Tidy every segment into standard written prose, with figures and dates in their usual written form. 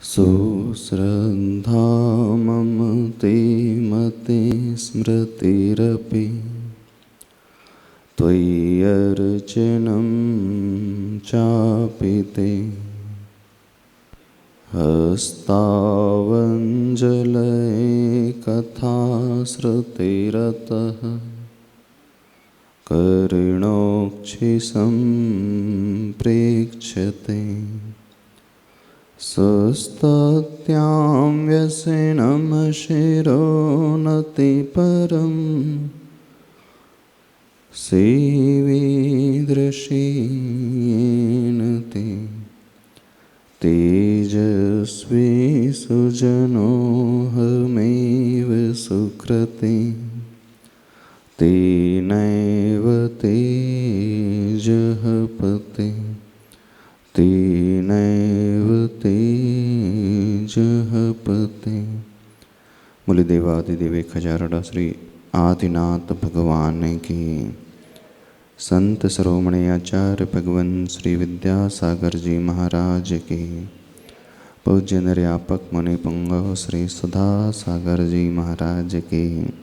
सुश्रद्धा मम ते मते स्मृतिरपि त्वय्यर्चनं चापि ते हस्तावञ्जलये कथाश्रुतिरतः कर्णोक्षिसम्प्रेक्ष्यते सुस्तत्यां व्यसनमशिरोन्नतिपरं सेवीदृशेन ते तेजस्वी सुजनोऽहमेव सुकृते तेनैव तेजः पते तेनैव तेजः पते। बोले देवादिदेव खजारड़ा श्री आदिनाथ भगवान की। संत शिरोमणि आचार्य भगवान श्री विद्यासागर जी महाराज की। पूज्य निर्यापक मुनि पुंगव श्री सुधा सागर जी महाराज की।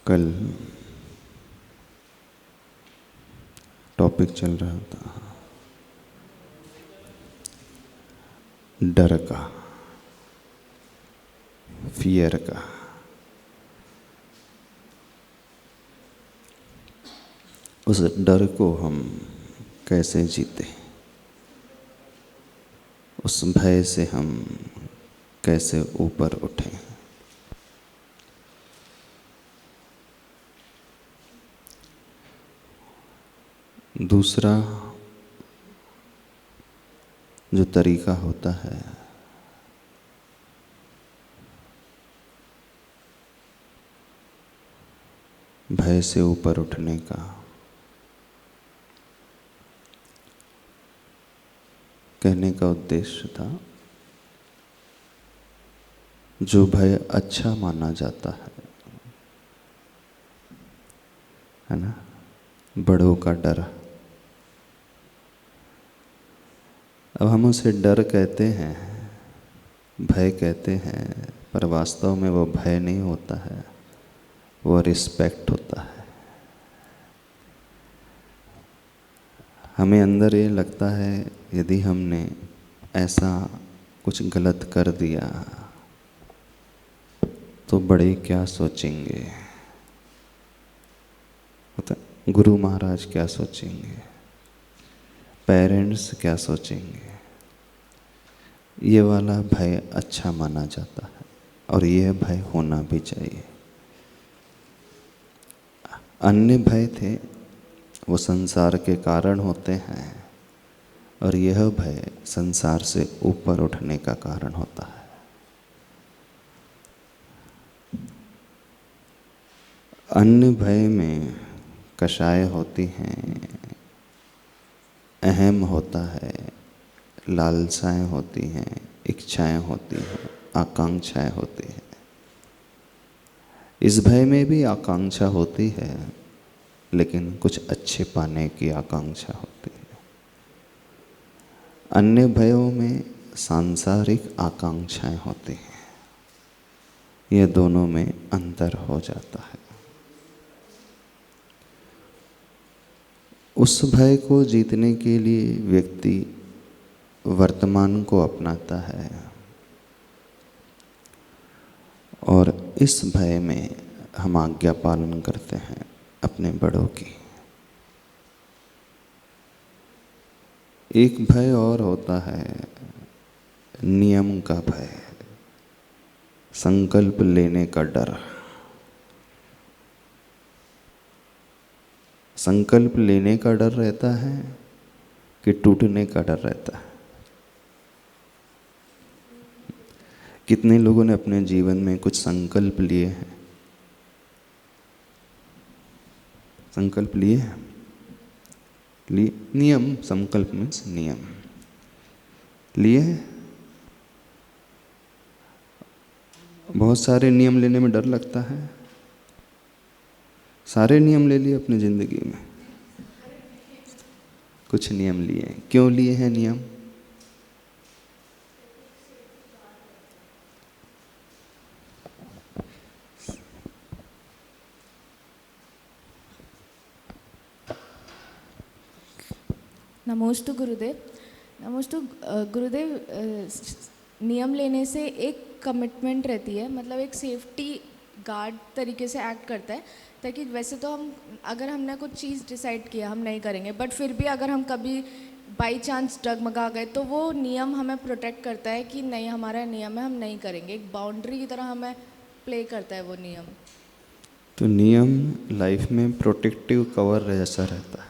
कल टॉपिक चल रहा था डर का, फियर का। उस डर को हम कैसे जीते, उस भय से हम कैसे ऊपर उठें। दूसरा जो तरीका होता है भय से ऊपर उठने का, कहने का उद्देश्य था जो भय अच्छा माना जाता है ना, बड़ों का डर। अब हम उसे डर कहते हैं, भय कहते हैं, पर वास्तव में वो भय नहीं होता है, वो रिस्पेक्ट होता है। हमें अंदर ये लगता है यदि हमने ऐसा कुछ गलत कर दिया तो बड़े क्या सोचेंगे, गुरु महाराज क्या सोचेंगे, पेरेंट्स क्या सोचेंगे। ये वाला भय अच्छा माना जाता है और यह भय होना भी चाहिए। अन्य भय थे वो संसार के कारण होते हैं और यह भय संसार से ऊपर उठने का कारण होता है। अन्य भय में कषाय होती हैं, अहम होता है, लालसाएं होती हैं, इच्छाएं होती हैं, आकांक्षाएं होती हैं। इस भय में भी आकांक्षा होती है, लेकिन कुछ अच्छे पाने की आकांक्षा होती है। अन्य भयों में सांसारिक आकांक्षाएं होती हैं। यह दोनों में अंतर हो जाता है। उस भय को जीतने के लिए व्यक्ति वर्तमान को अपनाता है और इस भय में हम आज्ञा पालन करते हैं अपने बड़ों की। एक भय और होता है नियम का भय, संकल्प लेने का डर। संकल्प लेने का डर रहता है कि टूटने का डर रहता है। कितने लोगों ने अपने जीवन में कुछ संकल्प लिए हैं? संकल्प लिए हैं? लिए नियम, संकल्प मीन्स नियम लिए हैं। बहुत सारे नियम लेने में डर लगता है। सारे नियम ले लिए अपनी ज़िंदगी में? कुछ नियम लिए। क्यों लिए हैं नियम? नमोस्तु गुरुदेव। नमोस्तु गुरुदेव। नियम लेने से एक कमिटमेंट रहती है, मतलब एक सेफ्टी गार्ड तरीके से एक्ट करता है, ताकि वैसे तो हम अगर हमने कुछ चीज़ डिसाइड किया हम नहीं करेंगे, बट फिर भी अगर हम कभी बाई चांस डगमगा गए तो वो नियम हमें प्रोटेक्ट करता है कि नहीं, हमारा नियम है, हम नहीं करेंगे। एक बाउंड्री की तरह हमें प्ले करता है वो नियम। तो नियम लाइफ में प्रोटेक्टिव कवर जैसा रहता है।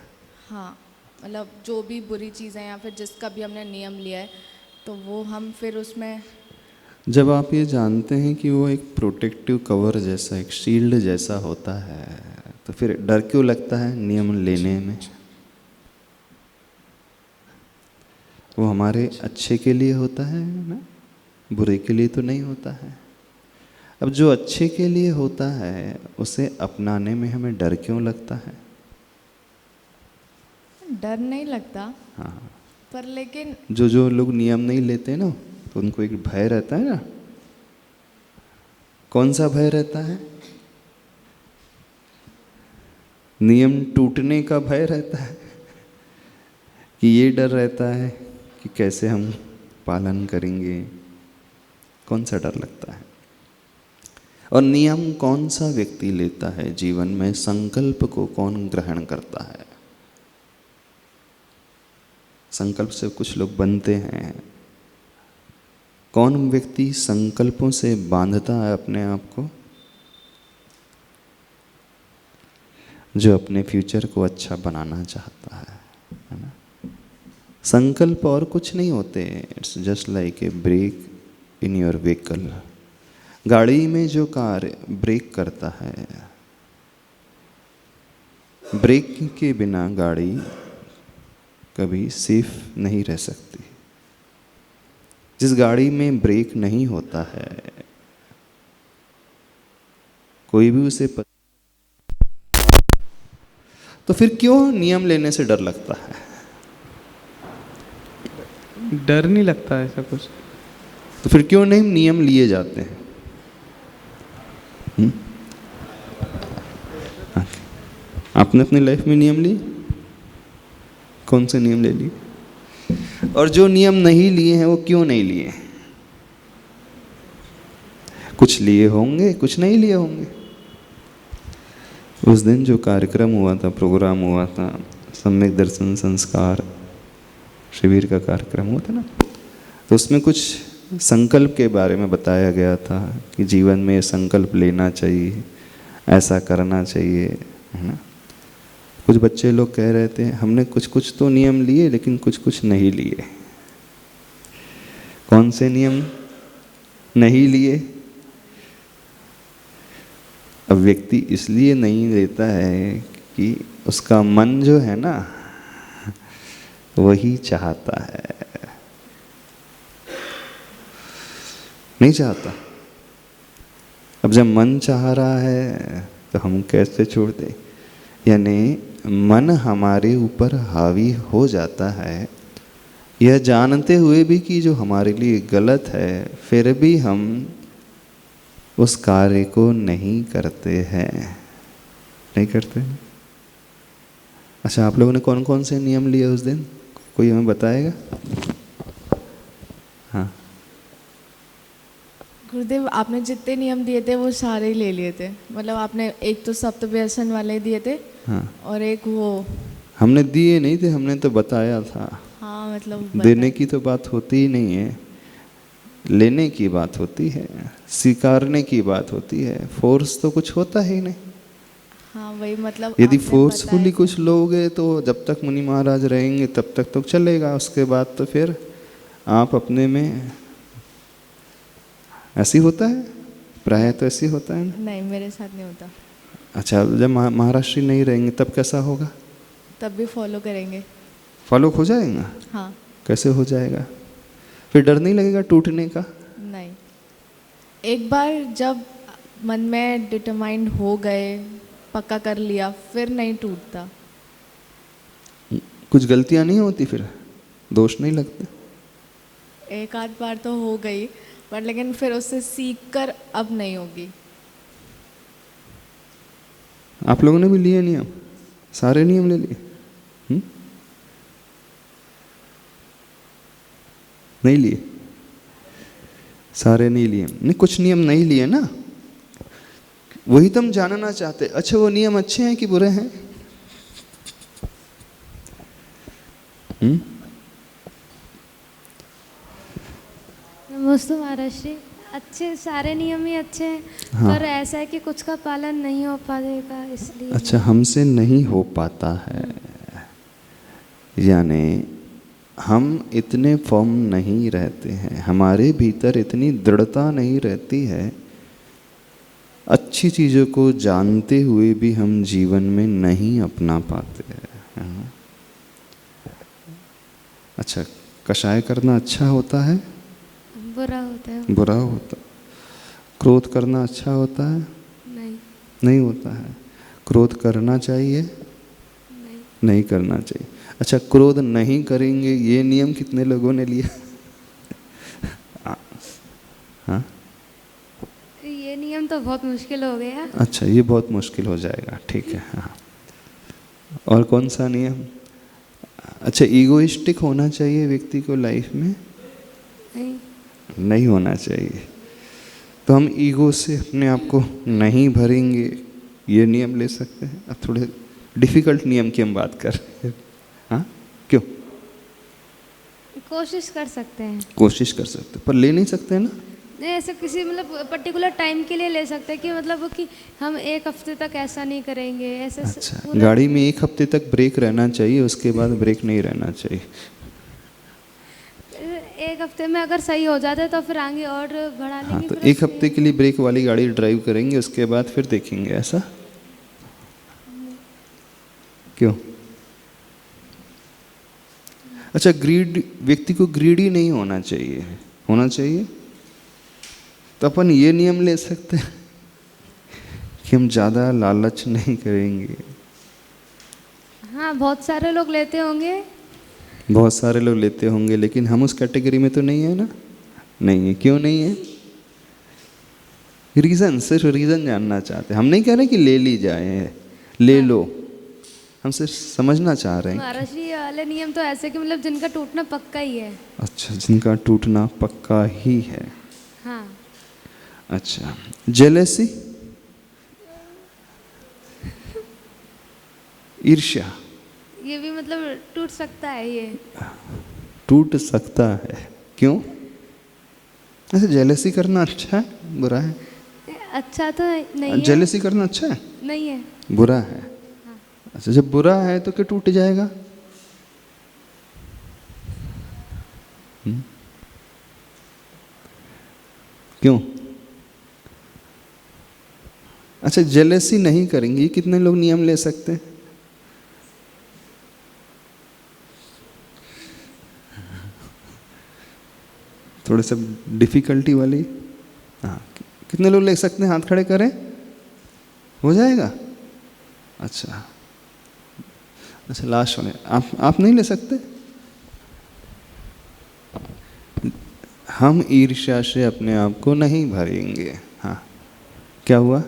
हाँ, मतलब जो भी बुरी चीज़ें या फिर जिसका भी हमने नियम लिया है तो वो हम फिर उसमें, जब आप ये जानते हैं कि वो एक प्रोटेक्टिव कवर जैसा, एक शील्ड जैसा होता है, तो फिर डर क्यों लगता है नियम लेने में? वो हमारे अच्छे के लिए होता है ना, बुरे के लिए तो नहीं होता है। अब जो अच्छे के लिए होता है उसे अपनाने में हमें डर क्यों लगता है? डर नहीं लगता। हाँ, पर लेकिन जो लोग नियम नहीं लेते ना, तो उनको एक भय रहता है ना। कौन सा भय रहता है? नियम टूटने का भय रहता है कि ये डर रहता है कि कैसे हम पालन करेंगे। कौन सा डर लगता है? और नियम कौन सा व्यक्ति लेता है जीवन में? संकल्प को कौन ग्रहण करता है? संकल्प से कुछ लोग बनते हैं। कौन व्यक्ति संकल्पों से बांधता है अपने आप को? जो अपने फ्यूचर को अच्छा बनाना चाहता है ना। संकल्प और कुछ नहीं होते, it's just like a brake in your vehicle. गाड़ी में जो कार ब्रेक करता है, ब्रेक के बिना गाड़ी कभी सेफ नहीं रह सकती। जिस गाड़ी में ब्रेक नहीं होता है, कोई भी उसे तो फिर क्यों नियम लेने से डर लगता है? डर नहीं लगता ऐसा कुछ। तो फिर क्यों नहीं नियम लिए जाते हैं? आपने अपनी लाइफ में नियम लिए? कौन से नियम ले लिए? और जो नियम नहीं लिए हैं वो क्यों नहीं लिए? कुछ लिए होंगे, कुछ नहीं लिए होंगे। उस दिन जो कार्यक्रम हुआ था, प्रोग्राम हुआ था, सम्यक दर्शन संस्कार शिविर का कार्यक्रम हुआ था ना, तो उसमें कुछ संकल्प के बारे में बताया गया था कि जीवन में संकल्प लेना चाहिए, ऐसा करना चाहिए, है ना। कुछ बच्चे लोग कह रहे थे हमने कुछ कुछ तो नियम लिए लेकिन कुछ कुछ नहीं लिए। कौन से नियम नहीं लिए? अब व्यक्ति इसलिए नहीं लेता है कि उसका मन जो है ना वही चाहता है, नहीं चाहता। अब जब मन चाह रहा है तो हम कैसे छोड़ दें? यानी मन हमारे ऊपर हावी हो जाता है, यह जानते हुए भी कि जो हमारे लिए गलत है, फिर भी हम उस कार्य को नहीं करते हैं, नहीं करते। अच्छा, आप लोगों ने कौन कौन से नियम लिए उस दिन? कोई हमें बताएगा? हाँ गुरुदेव, आपने जितने नियम दिए थे वो सारे ही ले लिए थे। मतलब आपने एक तो सप्त व्यसन वाले दिए थे, हाँ, और एक वो हमने दिए नहीं थे, हमने तो बताया था। हाँ, मतलब देने की तो बात होती ही नहीं है, लेने की बात होती है, स्वीकारने की बात होती है। फोर्स तो कुछ होता ही नहीं। हाँ, वही मतलब यदि आपने फोर्सफुली बताया कुछ लोगे तो जब तक मुनि महाराज रहेंगे तब तक तो चलेगा, उसके बाद तो फिर आप अपने में। ऐसी होता है प्राय, तो ऐसी होता है ना। नहीं, मेरे साथ नहीं होता। अच्छा, जब महाराष्ट्री नहीं रहेंगे तब कैसा होगा? तब भी फॉलो करेंगे। फॉलो हो जाएगा? हाँ। कैसे हो जाएगा? फिर डर नहीं लगेगा टूटने का? नहीं, एक बार जब मन में डिटरमाइंड हो गए, पक्का कर लिया, फिर नहीं टूटता। कुछ गलतियां नहीं होती फिर, दोष नहीं लगते? एक आध बार तो हो गई, पर लेकिन फिर उससे सीख कर अब नहीं होगी। आप लोगों ने भी लिए नियम, सारे नियम ले लिए? नहीं लिए? सारे नहीं लिए? नहीं, कुछ नियम नहीं लिए ना, वही तो हम जानना चाहते। अच्छा, वो नियम अच्छे हैं कि बुरे हैं? नमस्ते महाराष्ट्री। अच्छे, सारे नियम ही अच्छे हैं। हाँ। पर ऐसा है कि कुछ का पालन नहीं हो पाएगा, इसलिए। अच्छा, हमसे नहीं हो पाता है, यानी हम इतने फर्म नहीं रहते हैं, हमारे भीतर इतनी दृढ़ता नहीं रहती है, अच्छी चीज़ों को जानते हुए भी हम जीवन में नहीं अपना पाते हैं। अच्छा, कषाय करना अच्छा होता है? बुरा होता है। बुरा होता। क्रोध करना अच्छा होता है? नहीं। नहीं होता है। क्रोध करना चाहिए? नहीं। नहीं करना चाहिए। अच्छा, क्रोध नहीं करेंगे, ये नियम कितने लोगों ने लिया? हाँ, ये नियम तो बहुत मुश्किल हो गया। अच्छा, ये बहुत मुश्किल हो जाएगा, ठीक है। हाँ, और कौन सा नियम? अच्छा, ईगोइस्टिक होना चाहिए व्यक्ति को लाइफ में? नहीं। नहीं होना चाहिए। तो हम ईगो से अपने आप को नहीं भरेंगे, ये नियम ले सकते हैं। अब थोड़े डिफ़िकल्ट नियम की हम बात कर रहे हैं। हाँ, क्यों? कोशिश कर सकते हैं। कोशिश कर सकते, पर ले नहीं सकते ना। नहीं, ऐसे किसी मतलब पर्टिकुलर टाइम के लिए ले सकते हैं कि मतलब वो कि हम एक हफ्ते तक ऐसा नहीं करेंगे, ऐसे। अच्छा, गाड़ी में 1 हफ्ते तक ब्रेक रहना चाहिए, उसके बाद ब्रेक नहीं रहना चाहिए। 1 हफ्ते में अगर सही हो जाता है तो फिर आगे और बढ़ा लेंगे। हाँ, तो फिर 1 हफ्ते के लिए ब्रेक वाली गाड़ी ड्राइव करेंगे, उसके बाद फिर देखेंगे, ऐसा क्यों? अच्छा, ग्रीड, व्यक्ति को ग्रीडी नहीं होना चाहिए, होना चाहिए? तो अपन ये नियम ले सकते हैं कि हम ज़्यादा लालच नहीं करेंगे। हाँ, बहुत सारे लोग लेते होंगे। बहुत सारे लोग लेते होंगे, लेकिन हम उस कैटेगरी में तो नहीं है ना। नहीं है, क्यों नहीं है? रीज़न, सिर्फ रीज़न जानना चाहते हैं। हम नहीं कह रहे कि ले ली जाए, ले लो, हम सिर्फ समझना चाह रहे हैं। महाराज जी, ये वाले नियम तो ऐसे कि मतलब जिनका टूटना पक्का ही है। अच्छा, जिनका टूटना पक्का ही है। हाँ। अच्छा, जेलेसी, ईर्ष्या, ये भी मतलब टूट सकता है। ये टूट सकता है, क्यों? ऐसे जेलेसी करना अच्छा है, बुरा है? अच्छा तो नहीं है। जेलेसी करना अच्छा है? नहीं है। बुरा है। अच्छा, जब बुरा है तो क्यों टूट जाएगा? क्यों? अच्छा, जेलेसी नहीं करेंगे, ये कितने लोग नियम ले सकते हैं? थोड़े से डिफिकल्टी वाली। हाँ, कितने लोग ले सकते हैं? हाथ खड़े करें, हो जाएगा। अच्छा, अच्छा, लास्ट वाले आप नहीं ले सकते? हम ईर्ष्या से अपने आप को नहीं भरेंगे। हाँ, क्या हुआ?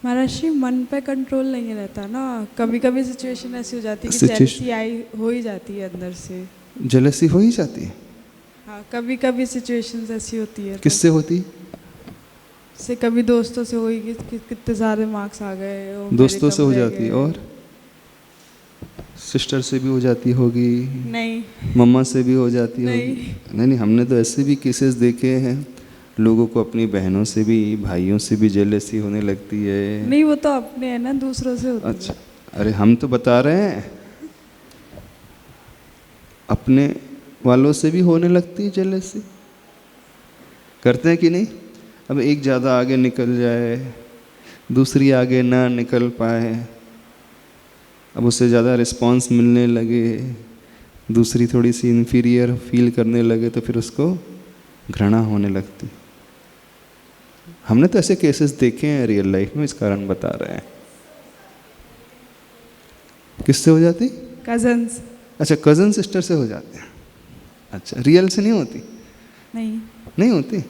महाराज जी, मन पे कंट्रोल नहीं रहता ना, कभी कभी सिचुएशन ऐसी हो जाती है कि Situation- जेलसी आई हो ही जाती है अंदर से। जेलसी हो ही जाती है? हाँ, कभी कभी सिचुएशंस ऐसी होती है। तो किससे होती? से कभी दोस्तों से हुई कि कितने सारे मार्क्स आ गए, और मेरे दोस्तों से कम हो रह जाती है, गए। और सिस्टर से भी हो जाती होगी, नहीं। मम्मा से भी हो जाती होगी। नहीं। नहीं, हमने तो ऐसे भी केसेस देखे हैं, लोगों को अपनी बहनों से भी, भाइयों से भी जेलसी होने लगती है। नहीं, वो तो अपने है ना, दूसरों से होती अच्छा, अरे हम तो बता रहे हैं, अपने वालों से भी होने लगती है जेलसी। करते हैं कि नहीं? अब एक ज़्यादा आगे निकल जाए, दूसरी आगे ना निकल पाए, अब उससे ज़्यादा रिस्पांस मिलने लगे, दूसरी थोड़ी सी इन्फीरियर फील करने लगे, तो फिर उसको घृणा होने लगती। हमने तो ऐसे केसेस देखे हैं रियल लाइफ में, इस कारण बता रहे हैं। किससे हो जाती? कजन्स। अच्छा, कज़न सिस्टर से हो जाते हैं। अच्छा, रियल से नहीं होती? नहीं। नहीं होती।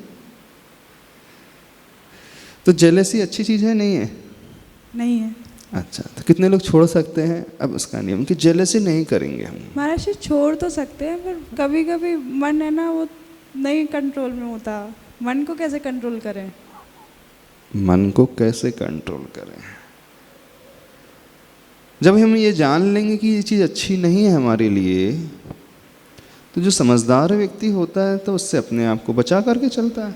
तो जेलेसी अच्छी चीज़ है नहीं है? नहीं है। अच्छा, तो कितने लोग छोड़ सकते हैं अब उसका नियम कि जेलेसी नहीं करेंगे हम? महाराज जी छोड़ तो सकते हैं, पर कभी कभी मन है ना, वो नहीं कंट्रोल में होता। मन को कैसे कंट्रोल करें? मन को कैसे कंट्रोल करें? जब हम ये जान लेंगे कि ये चीज़ अच्छी नहीं है हमारे लिए, तो जो समझदार व्यक्ति होता है तो उससे अपने आप को बचा करके चलता है।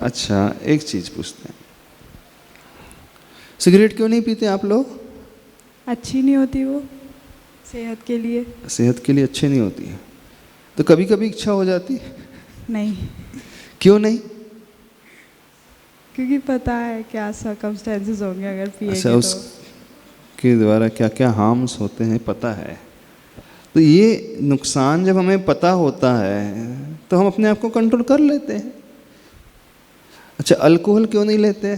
अच्छा, एक चीज़ पूछते हैं, सिगरेट क्यों नहीं पीते आप लोग? अच्छी नहीं होती वो सेहत के लिए। सेहत के लिए अच्छी नहीं होती है, तो कभी कभी इच्छा हो जाती है? नहीं, क्यों नहीं? क्योंकि पता है क्या सर्कमस्टेंसेस होंगे अगर पिएंगे अच्छा, तो। उसके द्वारा क्या क्या हार्म्स होते हैं पता है। तो ये नुकसान जब हमें पता होता है तो हम अपने आप को कंट्रोल कर लेते हैं। अच्छा, अल्कोहल क्यों नहीं लेते?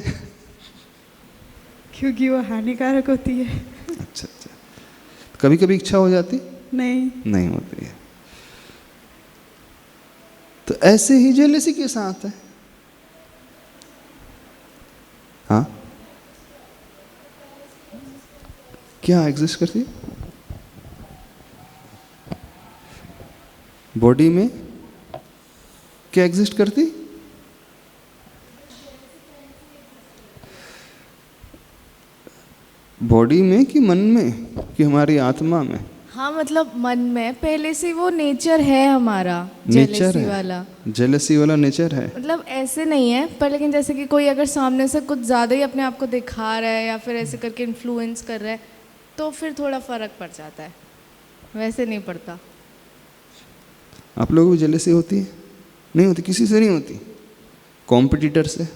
क्योंकि वो हानिकारक होती है। अच्छा अच्छा, कभी कभी इच्छा हो जाती? नहीं। नहीं होती है। तो ऐसे ही जेलेसी के साथ है। हाँ, क्या एग्जिस्ट करती है बॉडी में? क्या एग्जिस्ट करती? बॉडी में कि मन में कि हमारी आत्मा में? हाँ, मतलब मन में पहले से वो नेचर है हमारा, नेचर जेलेसी है वाला। जेलेसी वाला नेचर है। मतलब ऐसे नहीं है, पर लेकिन जैसे कि कोई अगर सामने से कुछ ज़्यादा ही अपने आप को दिखा रहा है या फिर ऐसे करके इन्फ्लुएंस कर रहा है, तो फिर थोड़ा फ़र्क पड़ जाता है, वैसे नहीं पड़ता। आप लोगों को जेलेसी होती है? नहीं होती? किसी से नहीं होती? कॉम्पिटिटर से?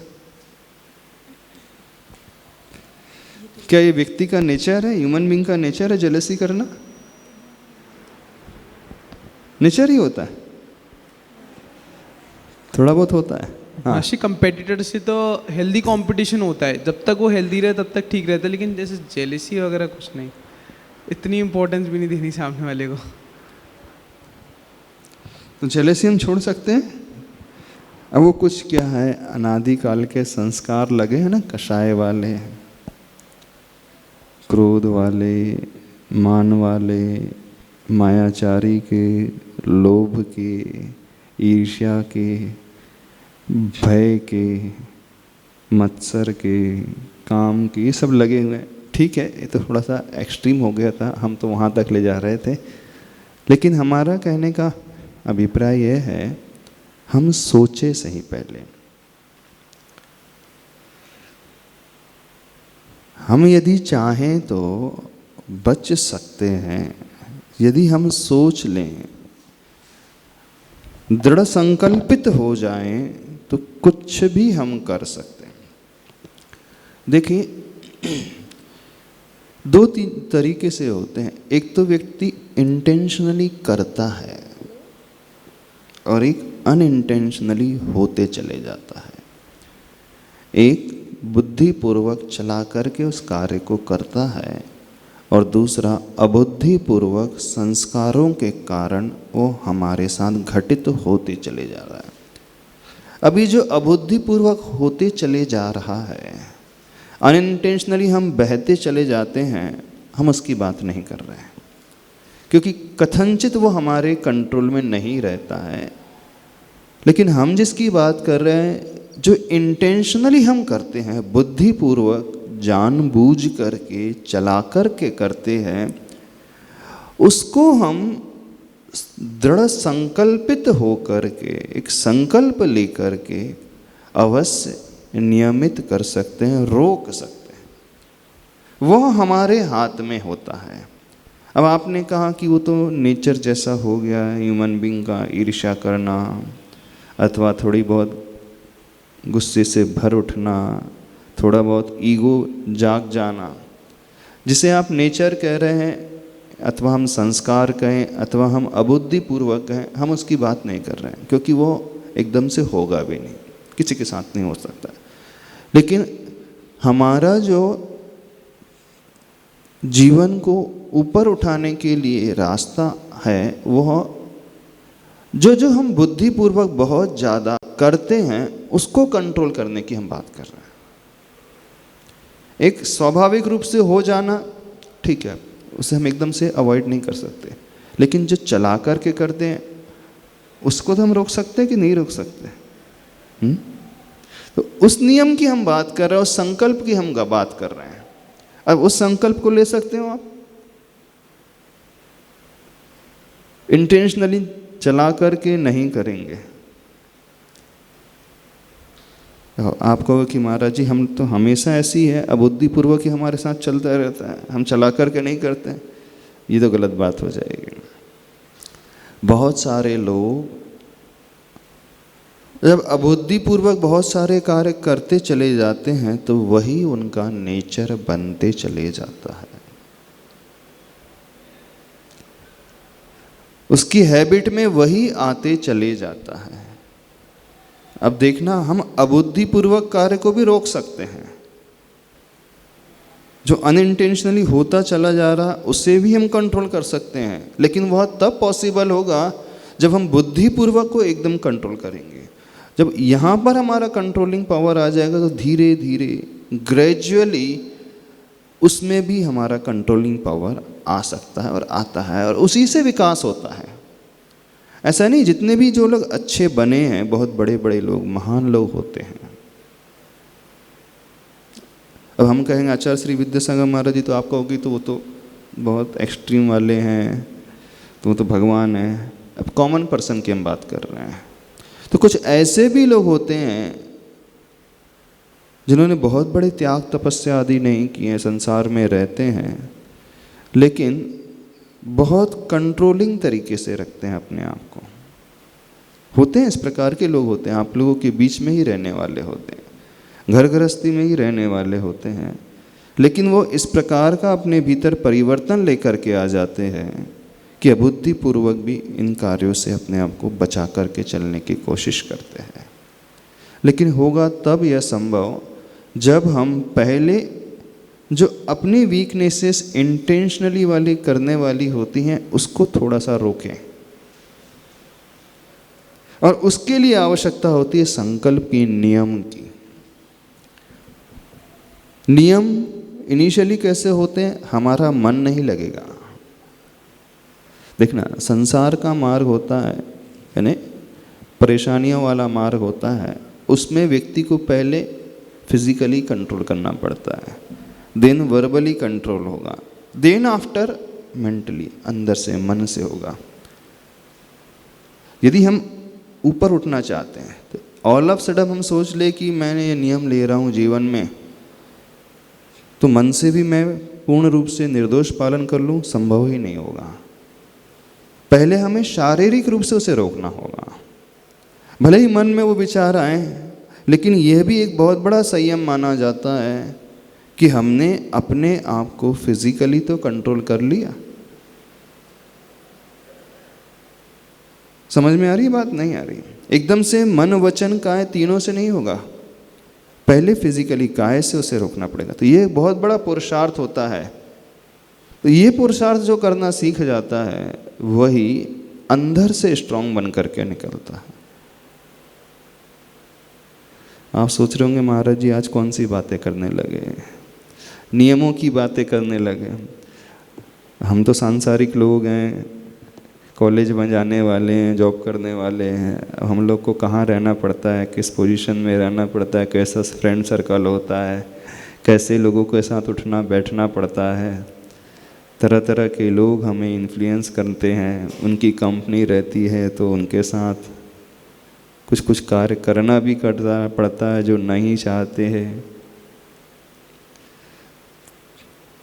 क्या ये व्यक्ति का नेचर है, ह्यूमन बीइंग का नेचर है जेलेसी करना? नेचर ही होता है, थोड़ा बहुत होता है। हाँ, आशी कंपेटिटर से तो हेल्दी कंपटीशन होता है, जब तक वो हेल्दी रहे तब तक ठीक रहता है, लेकिन जैसे जेलेसी वगैरह कुछ नहीं, इतनी इम्पोर्टेंस भी नहीं देनी सामने वाले को। तो जेलेसी हम छोड़ सकते हैं? अब वो कुछ क्या है, अनादिकाल के संस्कार लगे हैं ना, कषाय वाले, क्रोध वाले, मान वाले, मायाचारी के, लोभ के, ईर्ष्या के, भय के, मत्सर के, काम के, ये सब लगे हुए हैं। ठीक है, ये तो थोड़ा सा एक्सट्रीम हो गया था, हम तो वहाँ तक ले जा रहे थे, लेकिन हमारा कहने का अभिप्राय यह है, हम सोचे सही पहले। हम यदि चाहें तो बच सकते हैं, यदि हम सोच लें, दृढ़ संकल्पित हो जाएं, तो कुछ भी हम कर सकते हैं। देखिए, दो तीन तरीके से होते हैं। एक तो व्यक्ति इंटेंशनली करता है और एक अनइंटेंशनली होते चले जाता है। एक बुद्धिपूर्वक चला करके उस कार्य को करता है और दूसरा अबुद्धिपूर्वक संस्कारों के कारण वो हमारे साथ घटित होते चले जा रहा है। अभी जो अबुद्धिपूर्वक होते चले जा रहा है, अनइंटेंशनली हम बहते चले जाते हैं, हम उसकी बात नहीं कर रहे हैं, क्योंकि कथनचित वो हमारे कंट्रोल में नहीं रहता है। लेकिन हम जिसकी बात कर रहे हैं, जो इंटेंशनली हम करते हैं, बुद्धिपूर्वक जानबूझ करके चला करके करते हैं, उसको हम दृढ़ संकल्पित होकर के एक संकल्प लेकर के अवश्य नियमित कर सकते हैं, रोक सकते हैं। वह हमारे हाथ में होता है। अब आपने कहा कि वो तो नेचर जैसा हो गया ह्यूमन बीइंग का, ईर्ष्या करना अथवा थोड़ी बहुत गुस्से से भर उठना, थोड़ा बहुत ईगो जाग जाना, जिसे आप नेचर कह रहे हैं अथवा हम संस्कार कहें अथवा हम अबुद्धिपूर्वक कहें, हम उसकी बात नहीं कर रहे हैं, क्योंकि वो एकदम से होगा भी नहीं, किसी के साथ नहीं हो सकता। लेकिन हमारा जो जीवन को ऊपर उठाने के लिए रास्ता है, वह जो हम बुद्धिपूर्वक बहुत ज़्यादा करते हैं उसको कंट्रोल करने की हम बात कर रहे हैं। एक स्वाभाविक रूप से हो जाना ठीक है, उसे हम एकदम से अवॉइड नहीं कर सकते, लेकिन जो चला करके करते हैं उसको तो हम रोक सकते हैं कि नहीं रोक सकते? तो उस नियम की हम बात कर रहे हैं, उस संकल्प की हम बात कर रहे हैं। अब उस संकल्प को ले सकते हो आप, इंटेंशनली चला करके नहीं करेंगे। आप कहो कि महाराज जी हम तो हमेशा ऐसी है, अबुद्धिपूर्वक ही हमारे साथ चलता रहता है, हम चला करके नहीं करते, ये तो गलत बात हो जाएगी। बहुत सारे लोग जब अबुद्धिपूर्वक बहुत सारे कार्य करते चले जाते हैं तो वही उनका नेचर बनते चले जाता है, उसकी हैबिट में वही आते चले जाता है। अब देखना, हम अबुद्धिपूर्वक कार्य को भी रोक सकते हैं, जो अनइंटेंशनली होता चला जा रहा उसे भी हम कंट्रोल कर सकते हैं, लेकिन वह तब पॉसिबल होगा जब हम बुद्धिपूर्वक को एकदम कंट्रोल करेंगे। जब यहाँ पर हमारा कंट्रोलिंग पावर आ जाएगा तो धीरे धीरे ग्रेजुअली उसमें भी हमारा कंट्रोलिंग पावर आ सकता है और आता है, और उसी से विकास होता है। ऐसा नहीं, जितने भी जो लोग अच्छे बने हैं, बहुत बड़े बड़े लोग, महान लोग होते हैं। अब हम कहेंगे आचार्य श्री विद्यासागर महाराज जी तो आप कहोगे तो वो तो बहुत एक्सट्रीम वाले हैं, तो वो तो भगवान है। अब कॉमन पर्सन की हम बात कर रहे हैं, तो कुछ ऐसे भी लोग होते हैं जिन्होंने बहुत बड़े त्याग तपस्या आदि नहीं किए, संसार में रहते हैं, लेकिन बहुत कंट्रोलिंग तरीके से रखते हैं अपने आप को। होते हैं, इस प्रकार के लोग होते हैं, आप लोगों के बीच में ही रहने वाले होते हैं, घर गृहस्थी में ही रहने वाले होते हैं, लेकिन वो इस प्रकार का अपने भीतर परिवर्तन लेकर के आ जाते हैं कि अबुद्धिपूर्वक भी इन कार्यों से अपने आप को बचा करके चलने की कोशिश करते हैं। लेकिन होगा तब यह संभव जब हम पहले जो अपनी वीकनेसेस इंटेंशनली वाली करने वाली होती हैं उसको थोड़ा सा रोकें, और उसके लिए आवश्यकता होती है संकल्प की, नियम की। नियम इनिशियली कैसे होते हैं? हमारा मन नहीं लगेगा। देखना, संसार का मार्ग होता है, यानी परेशानियों वाला मार्ग होता है, उसमें व्यक्ति को पहले फिजिकली कंट्रोल करना पड़ता है, देन वर्बली कंट्रोल होगा, देन आफ्टर मेंटली, अंदर से, मन से होगा। यदि हम ऊपर उठना चाहते हैं तो ऑल ऑफ सडन हम सोच ले कि मैंने ये नियम ले रहा हूँ जीवन में, तो मन से भी मैं पूर्ण रूप से निर्दोष पालन कर लूँ, संभव ही नहीं होगा। पहले हमें शारीरिक रूप से उसे रोकना होगा। भले ही मन में वो विचार आए, लेकिन यह भी एक बहुत बड़ा संयम माना जाता है कि हमने अपने आप को फिजिकली तो कंट्रोल कर लिया। समझ में आ रही बात? नहीं आ रही? एकदम से मन वचन काया तीनों से नहीं होगा, पहले फिजिकली काया से उसे रोकना पड़ेगा। तो ये बहुत बड़ा पुरुषार्थ होता है। तो ये पुरुषार्थ जो करना सीख जाता है वही अंदर से स्ट्रांग बन करके निकलता है। आप सोच रहे होंगे महाराज जी आज कौन सी बातें करने लगे, नियमों की बातें करने लगे। हम तो सांसारिक लोग हैं, कॉलेज में जाने वाले हैं, जॉब करने वाले हैं। अब हम लोग को कहाँ रहना पड़ता है, किस पोजीशन में रहना पड़ता है, कैसा फ्रेंड सर्कल होता है, कैसे लोगों के साथ उठना बैठना पड़ता है। तरह तरह के लोग हमें इन्फ्लुएंस करते हैं, उनकी कंपनी रहती है तो उनके साथ कुछ कुछ कार्य करना भी पड़ता है जो नहीं चाहते हैं।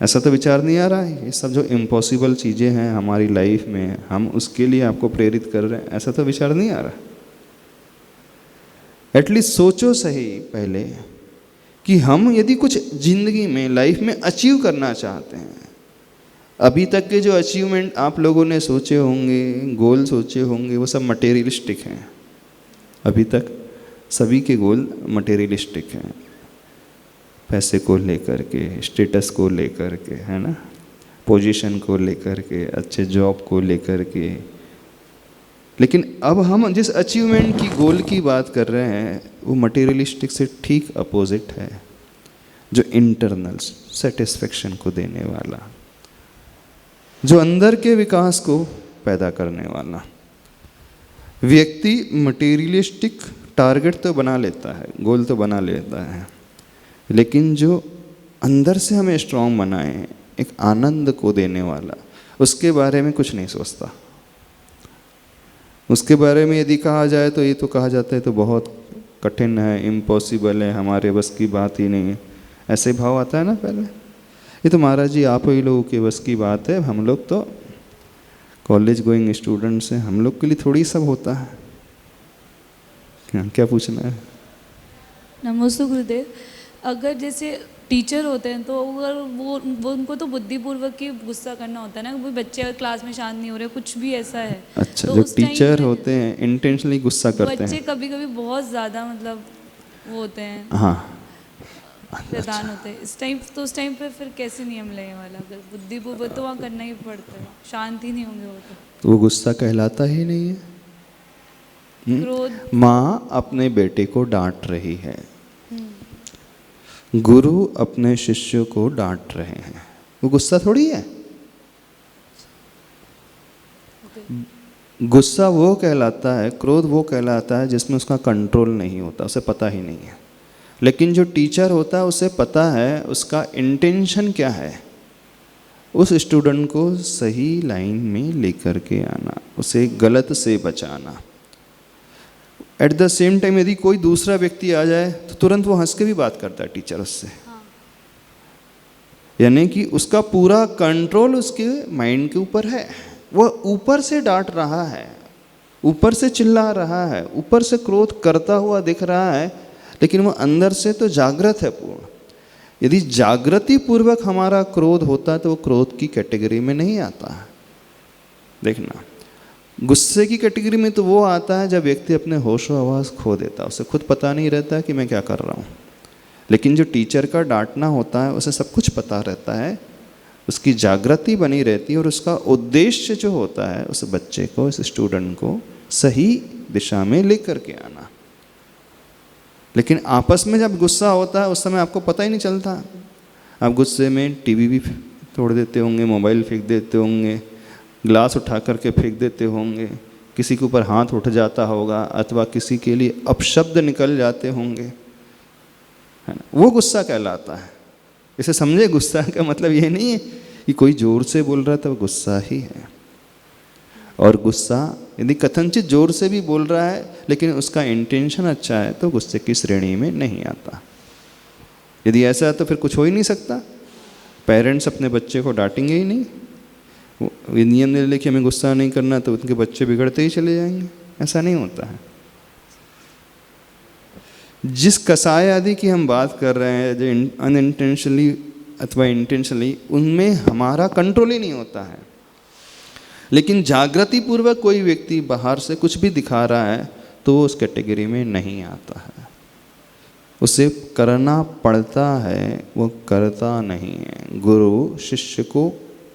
ऐसा तो विचार नहीं आ रहा है? ये सब जो इम्पॉसिबल चीज़ें हैं हमारी लाइफ में, हम उसके लिए आपको प्रेरित कर रहे हैं, ऐसा तो विचार नहीं आ रहा? एटलीस्ट सोचो सही पहले कि हम यदि कुछ जिंदगी में, लाइफ में अचीव करना चाहते हैं, अभी तक के जो अचीवमेंट आप लोगों ने सोचे होंगे, गोल सोचे होंगे, वो सब मटेरियलिस्टिक हैं, अभी तक सभी के गोल मटेरियलिस्टिक हैं, पैसे को लेकर के, स्टेटस को लेकर के, है ना, पोजीशन को लेकर के, अच्छे जॉब को लेकर के। लेकिन अब हम जिस अचीवमेंट की गोल की बात कर रहे हैं वो मटेरियलिस्टिक से ठीक अपोजिट है, जो इंटरनल सेटिस्फेक्शन को देने वाला, जो अंदर के विकास को पैदा करने वाला। व्यक्ति मटेरियलिस्टिक टारगेट तो बना लेता है, गोल तो बना लेता है, लेकिन जो अंदर से हमें स्ट्रांग बनाए, एक आनंद को देने वाला, उसके बारे में कुछ नहीं सोचता। उसके बारे में यदि कहा जाए तो ये तो कहा जाता है तो बहुत कठिन है, इम्पॉसिबल है, हमारे बस की बात ही नहीं है, ऐसे भाव आता है ना पहले। ये तो महाराज जी आप ही लोगों के बस की बात है, हम लोग तो कॉलेज गोइंग स्टूडेंट्स हैं, हम लोग के लिए थोड़ी सब होता है। क्या पूछना है? नमस्ते गुरुदेव। अगर जैसे टीचर होते हैं तो अगर वो उनको तो बुद्धिपूर्वक ही गुस्सा करना होता है ना, कोई बच्चे अगर क्लास में शांत नहीं हो रहे, कुछ भी ऐसा है। अच्छा, तो जो उस टाइम टीचर पे होते हैं इंटेंशनली गुस्सा करते बच्चे हैं। कभी कभी बहुत ज़्यादा मतलब वो होते हैं, हाँ, प्रधान होते हैं इस टाइम, तो उस टाइम पे फिर कैसे नियम लेने वाला? अगर बुद्धिपूर्वक तो वहाँ करना ही पड़ता है, शांत ही नहीं होंगे वो तो वो गुस्सा कहलाता ही नहीं है। क्रोध। माँ अपने बेटे को डांट रही है, गुरु अपने शिष्यों को डांट रहे हैं, वो गुस्सा थोड़ी है। गुस्सा वो कहलाता है, क्रोध वो कहलाता है जिसमें उसका कंट्रोल नहीं होता, उसे पता ही नहीं है। लेकिन जो टीचर होता है उसे पता है उसका इंटेंशन क्या है, उस स्टूडेंट को सही लाइन में लेकर के आना, उसे गलत से बचाना। एट द सेम टाइम यदि कोई दूसरा व्यक्ति आ जाए तो तुरंत वो हंस के भी बात करता है टीचर उससे। हाँ। यानी कि उसका पूरा कंट्रोल उसके माइंड के ऊपर है। वो ऊपर से डांट रहा है, ऊपर से चिल्ला रहा है, ऊपर से क्रोध करता हुआ दिख रहा है, लेकिन वो अंदर से तो जागृत है पूर्ण। यदि जागृति पूर्वक हमारा क्रोध होता है तो वो क्रोध की कैटेगरी में नहीं आता है। देखना, गुस्से की कैटेगरी में तो वो आता है जब व्यक्ति अपने होश व आवाज़ खो देता है, उसे खुद पता नहीं रहता कि मैं क्या कर रहा हूँ। लेकिन जो टीचर का डांटना होता है उसे सब कुछ पता रहता है, उसकी जागृति बनी रहती है और उसका उद्देश्य जो होता है उस बच्चे को, इस स्टूडेंट को सही दिशा में लेकर के आना। लेकिन आपस में जब गुस्सा होता है उस समय आपको पता ही नहीं चलता। आप गुस्से में टीवी भी तोड़ देते होंगे, मोबाइल फेंक देते होंगे, ग्लास उठा करके फेंक देते होंगे, किसी के ऊपर हाथ उठ जाता होगा, अथवा किसी के लिए अपशब्द निकल जाते होंगे, है ना। वो गुस्सा कहलाता है। इसे समझे, गुस्सा का मतलब ये नहीं है कि कोई जोर से बोल रहा है तो गुस्सा ही है। और गुस्सा यदि कथनचित जोर से भी बोल रहा है लेकिन उसका इंटेंशन अच्छा है तो गुस्से की श्रेणी में नहीं आता। यदि ऐसा है तो फिर कुछ हो ही नहीं सकता। पेरेंट्स अपने बच्चे को डांटेंगे ही नहीं, वो नियम ले ले कि हमें गुस्सा नहीं करना, तो उनके बच्चे बिगड़ते ही चले जाएंगे। ऐसा नहीं होता है। जिस कसाय आदि की हम बात कर रहे हैं, जो अनइंटेंशनली अथवा इंटेंशनली, उनमें हमारा कंट्रोल ही नहीं होता है। लेकिन जागृति पूर्वक कोई व्यक्ति बाहर से कुछ भी दिखा रहा है तो वो उस कैटेगरी में नहीं आता है, उसे करना पड़ता है, वो करता नहीं है। गुरु शिष्य को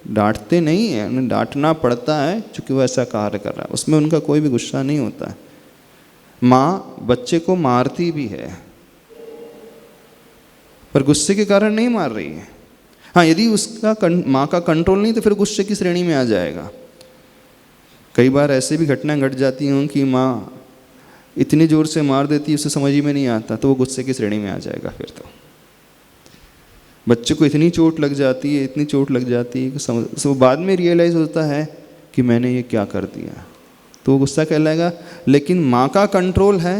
डांटते नहीं है, उन्हें डांटना पड़ता है क्योंकि वो ऐसा कार्य कर रहा है, उसमें उनका कोई भी गुस्सा नहीं होता है। माँ बच्चे को मारती भी है पर गुस्से के कारण नहीं मार रही है। हाँ, यदि उसका माँ का कंट्रोल नहीं तो फिर गुस्से की श्रेणी में आ जाएगा। कई बार ऐसे भी घटनाएं घट जाती हों कि माँ इतनी ज़ोर से मार देती है उसे समझ ही में नहीं आता, तो वो गुस्से की श्रेणी में आ जाएगा। फिर तो बच्चे को इतनी चोट लग जाती है, इतनी चोट लग जाती है कि वो बाद में रियलाइज़ होता है कि मैंने ये क्या कर दिया, तो वो गुस्सा कहलाएगा। लेकिन माँ का कंट्रोल है।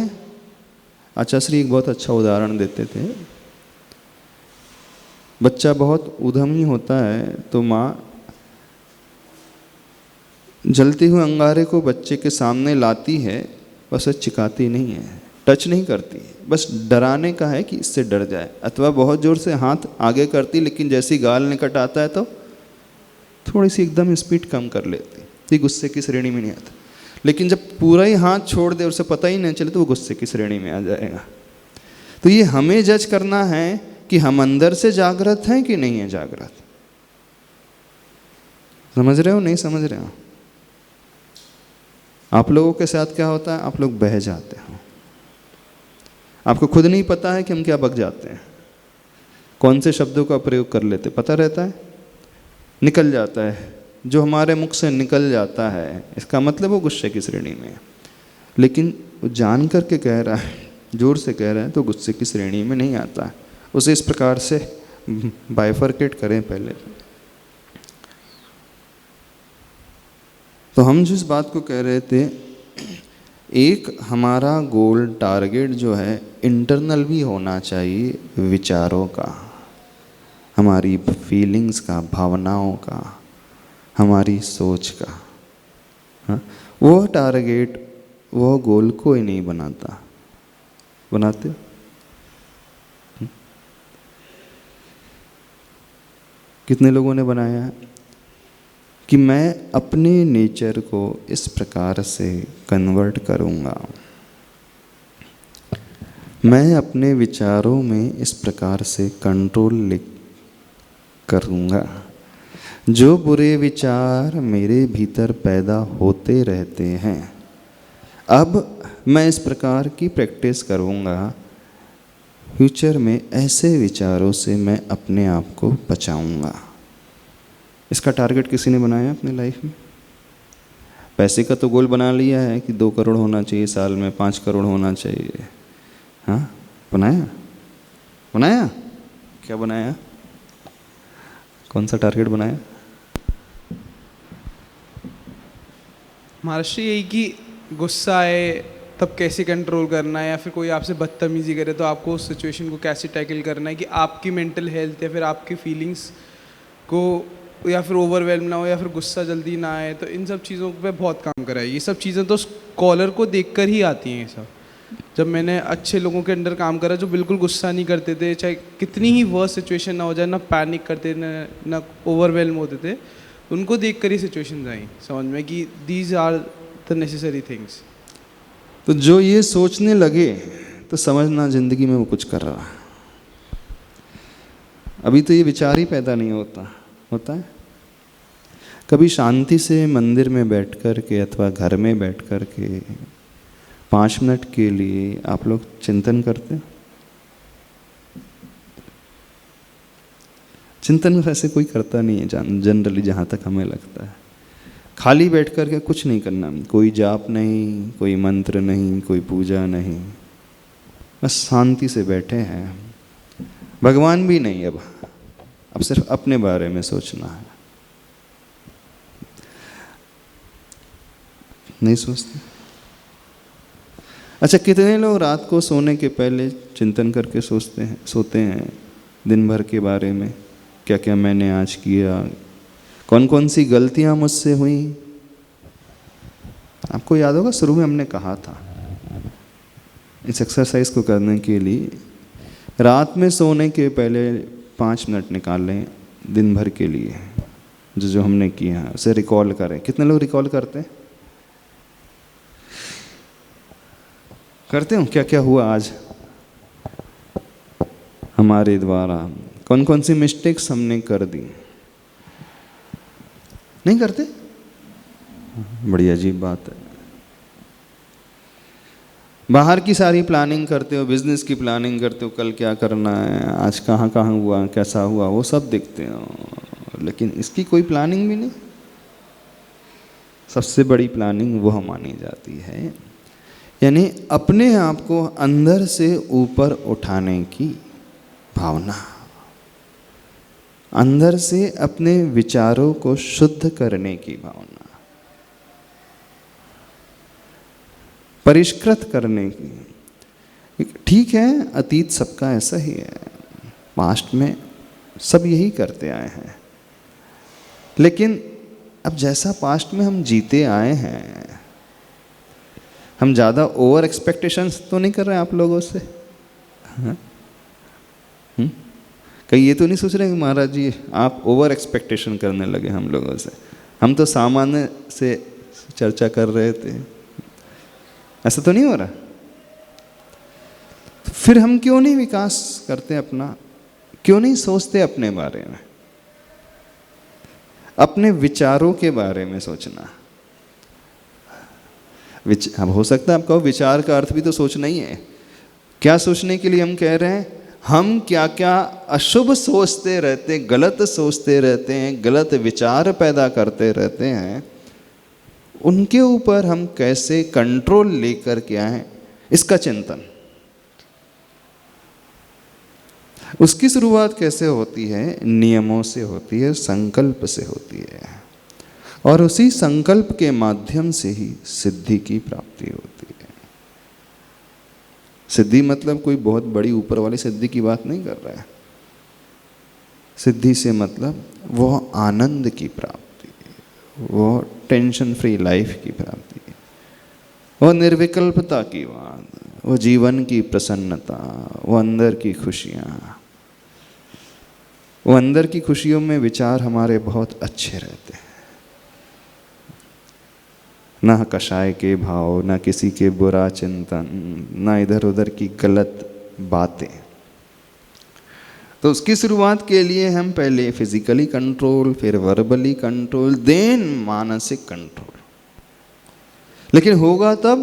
आचार्य श्री एक बहुत अच्छा उदाहरण देते थे। बच्चा बहुत उद्यमी होता है तो माँ जलते हुए अंगारे को बच्चे के सामने लाती है, बस चिकाती नहीं है, टच नहीं करती, बस डराने का है कि इससे डर जाए, अथवा बहुत ज़ोर से हाथ आगे करती, लेकिन जैसी गाल निकट आता है तो थोड़ी सी एकदम स्पीड कम कर लेती, तो गुस्से की श्रेणी में नहीं आता। लेकिन जब पूरा ही हाथ छोड़ दे, उसे पता ही नहीं चले, तो वो गुस्से की श्रेणी में आ जाएगा। तो ये हमें जज करना है कि हम अंदर से जागृत हैं कि नहीं है जागृत। समझ रहे हो, नहीं समझ रहे हो? आप लोगों के साथ क्या होता है, आप लोग बह जाते हो, आपको खुद नहीं पता है कि हम क्या बक जाते हैं, कौन से शब्दों का प्रयोग कर लेते, पता रहता है, निकल जाता है। जो हमारे मुख से निकल जाता है इसका मतलब वो गुस्से की श्रेणी में है, लेकिन वो जान करके कह रहा है, जोर से कह रहा है, तो गुस्से की श्रेणी में नहीं आता। उसे इस प्रकार से बाइफरकेट करें पहले। तो हम जिस बात को कह रहे थे, एक हमारा गोल टारगेट जो है इंटरनल भी होना चाहिए, विचारों का, हमारी फीलिंग्स का, भावनाओं का, हमारी सोच का। हाँ, वो टारगेट, वो गोल कोई नहीं बनाता। बनाते हो? कितने लोगों ने बनाया है कि मैं अपने नेचर को इस प्रकार से कन्वर्ट करूँगा, मैं अपने विचारों में इस प्रकार से कंट्रोल करूँगा। जो बुरे विचार मेरे भीतर पैदा होते रहते हैं, अब मैं इस प्रकार की प्रैक्टिस करूँगा, फ्यूचर में ऐसे विचारों से मैं अपने आप को बचाऊँगा। इसका टारगेट किसी ने बनाया अपनी लाइफ में? पैसे का तो गोल बना लिया है कि 2 करोड़ होना चाहिए साल में, 5 करोड़ होना चाहिए। हाँ, बनाया? बनाया? क्या बनाया? कौन सा टारगेट बनाया? महाराष्ट्र यही कि गुस्सा आए तब कैसे कंट्रोल करना है, या फिर कोई आपसे बदतमीजी करे तो आपको उस सिचुएशन को कैसे टैकल करना है कि आपकी मेंटल हेल्थ या फिर आपकी फीलिंग्स को या फिर ओवरवेल्म ना हो या फिर गुस्सा जल्दी ना आए। तो इन सब चीज़ों पे बहुत काम करा है। ये सब चीज़ें तो स्कॉलर को देखकर ही आती हैं। ये सब जब मैंने अच्छे लोगों के अंडर काम करा जो बिल्कुल गुस्सा नहीं करते थे, चाहे कितनी ही वर्स्ट सिचुएशन ना हो जाए, ना पैनिक करते ना ओवरवेल्म होते थे, उनको देख कर ही सिचुएशन आई समझ में कि these are the necessary things. तो जो ये सोचने लगे तो समझना ज़िंदगी में वो कुछ कर रहा है। अभी तो ये विचार ही पैदा नहीं होता है। कभी शांति से मंदिर में बैठ कर के अथवा घर में बैठ कर के 5 मिनट के लिए आप लोग चिंतन करते हो? चिंतन वैसे कोई करता नहीं है जनरली, जहाँ तक हमें लगता है। खाली बैठ कर के कुछ नहीं करना, कोई जाप नहीं, कोई मंत्र नहीं, कोई पूजा नहीं, बस शांति से बैठे हैं। भगवान भी नहीं, अब सिर्फ अपने बारे में सोचना है। नहीं सोचते? अच्छा, कितने लोग रात को सोने के पहले चिंतन करके सोते हैं दिन भर के बारे में, क्या क्या मैंने आज किया, कौन कौन सी गलतियां मुझसे हुई। आपको याद होगा शुरू में हमने कहा था इस एक्सरसाइज को करने के लिए रात में सोने के पहले 5 मिनट निकाल लें दिन भर के लिए, जो हमने किया उसे रिकॉल करें। कितने लोग रिकॉल करते हैं? करते हो? क्या क्या हुआ आज हमारे द्वारा, कौन कौन सी मिस्टेक्स हमने कर दी? नहीं करते? बड़ी अजीब बात है। बाहर की सारी प्लानिंग करते हो, बिजनेस की प्लानिंग करते हो, कल क्या करना है, आज कहाँ कहाँ हुआ, कैसा हुआ, वो सब देखते हो, लेकिन इसकी कोई प्लानिंग भी नहीं। सबसे बड़ी प्लानिंग वो मानी जाती है, यानी अपने आप को अंदर से ऊपर उठाने की भावना, अंदर से अपने विचारों को शुद्ध करने की भावना, परिष्कृत करने की। ठीक है, अतीत सबका ऐसा ही है, पास्ट में सब यही करते आए हैं, लेकिन अब जैसा पास्ट में हम जीते आए हैं, हम ज़्यादा ओवर एक्सपेक्टेशंस तो नहीं कर रहे हैं आप लोगों से? हाँ? कहीं ये तो नहीं सोच रहे कि महाराज जी आप ओवर एक्सपेक्टेशन करने लगे हम लोगों से? हम तो सामान्य से चर्चा कर रहे थे, ऐसा तो नहीं हो रहा? तो फिर हम क्यों नहीं विकास करते अपना? क्यों नहीं सोचते अपने बारे में, अपने विचारों के बारे में सोचना? अब हो सकता है आप कहो विचार का अर्थ भी तो सोचना ही है। क्या सोचने के लिए हम कह रहे हैं? हम क्या क्या अशुभ सोचते रहते, गलत सोचते रहते हैं, गलत विचार पैदा करते रहते हैं, उनके ऊपर हम कैसे कंट्रोल लेकर के आए, इसका चिंतन। उसकी शुरुआत कैसे होती है? नियमों से होती है, संकल्प से होती है, और उसी संकल्प के माध्यम से ही सिद्धि की प्राप्ति होती है। सिद्धि मतलब कोई बहुत बड़ी ऊपर वाली सिद्धि की बात नहीं कर रहा है। सिद्धि से मतलब वो आनंद की प्राप्ति, वो टेंशन फ्री लाइफ की प्राप्ति, वो निर्विकल्पता की बात, वो जीवन की प्रसन्नता, वो अंदर की खुशियाँ। वो अंदर की खुशियों में विचार हमारे बहुत अच्छे रहते हैं, ना कषाय के भाव, ना किसी के बुरा चिंतन, ना इधर उधर की गलत बातें। तो उसकी शुरुआत के लिए हम पहले फिजिकली कंट्रोल, फिर वर्बली कंट्रोल, देन मानसिक कंट्रोल। लेकिन होगा तब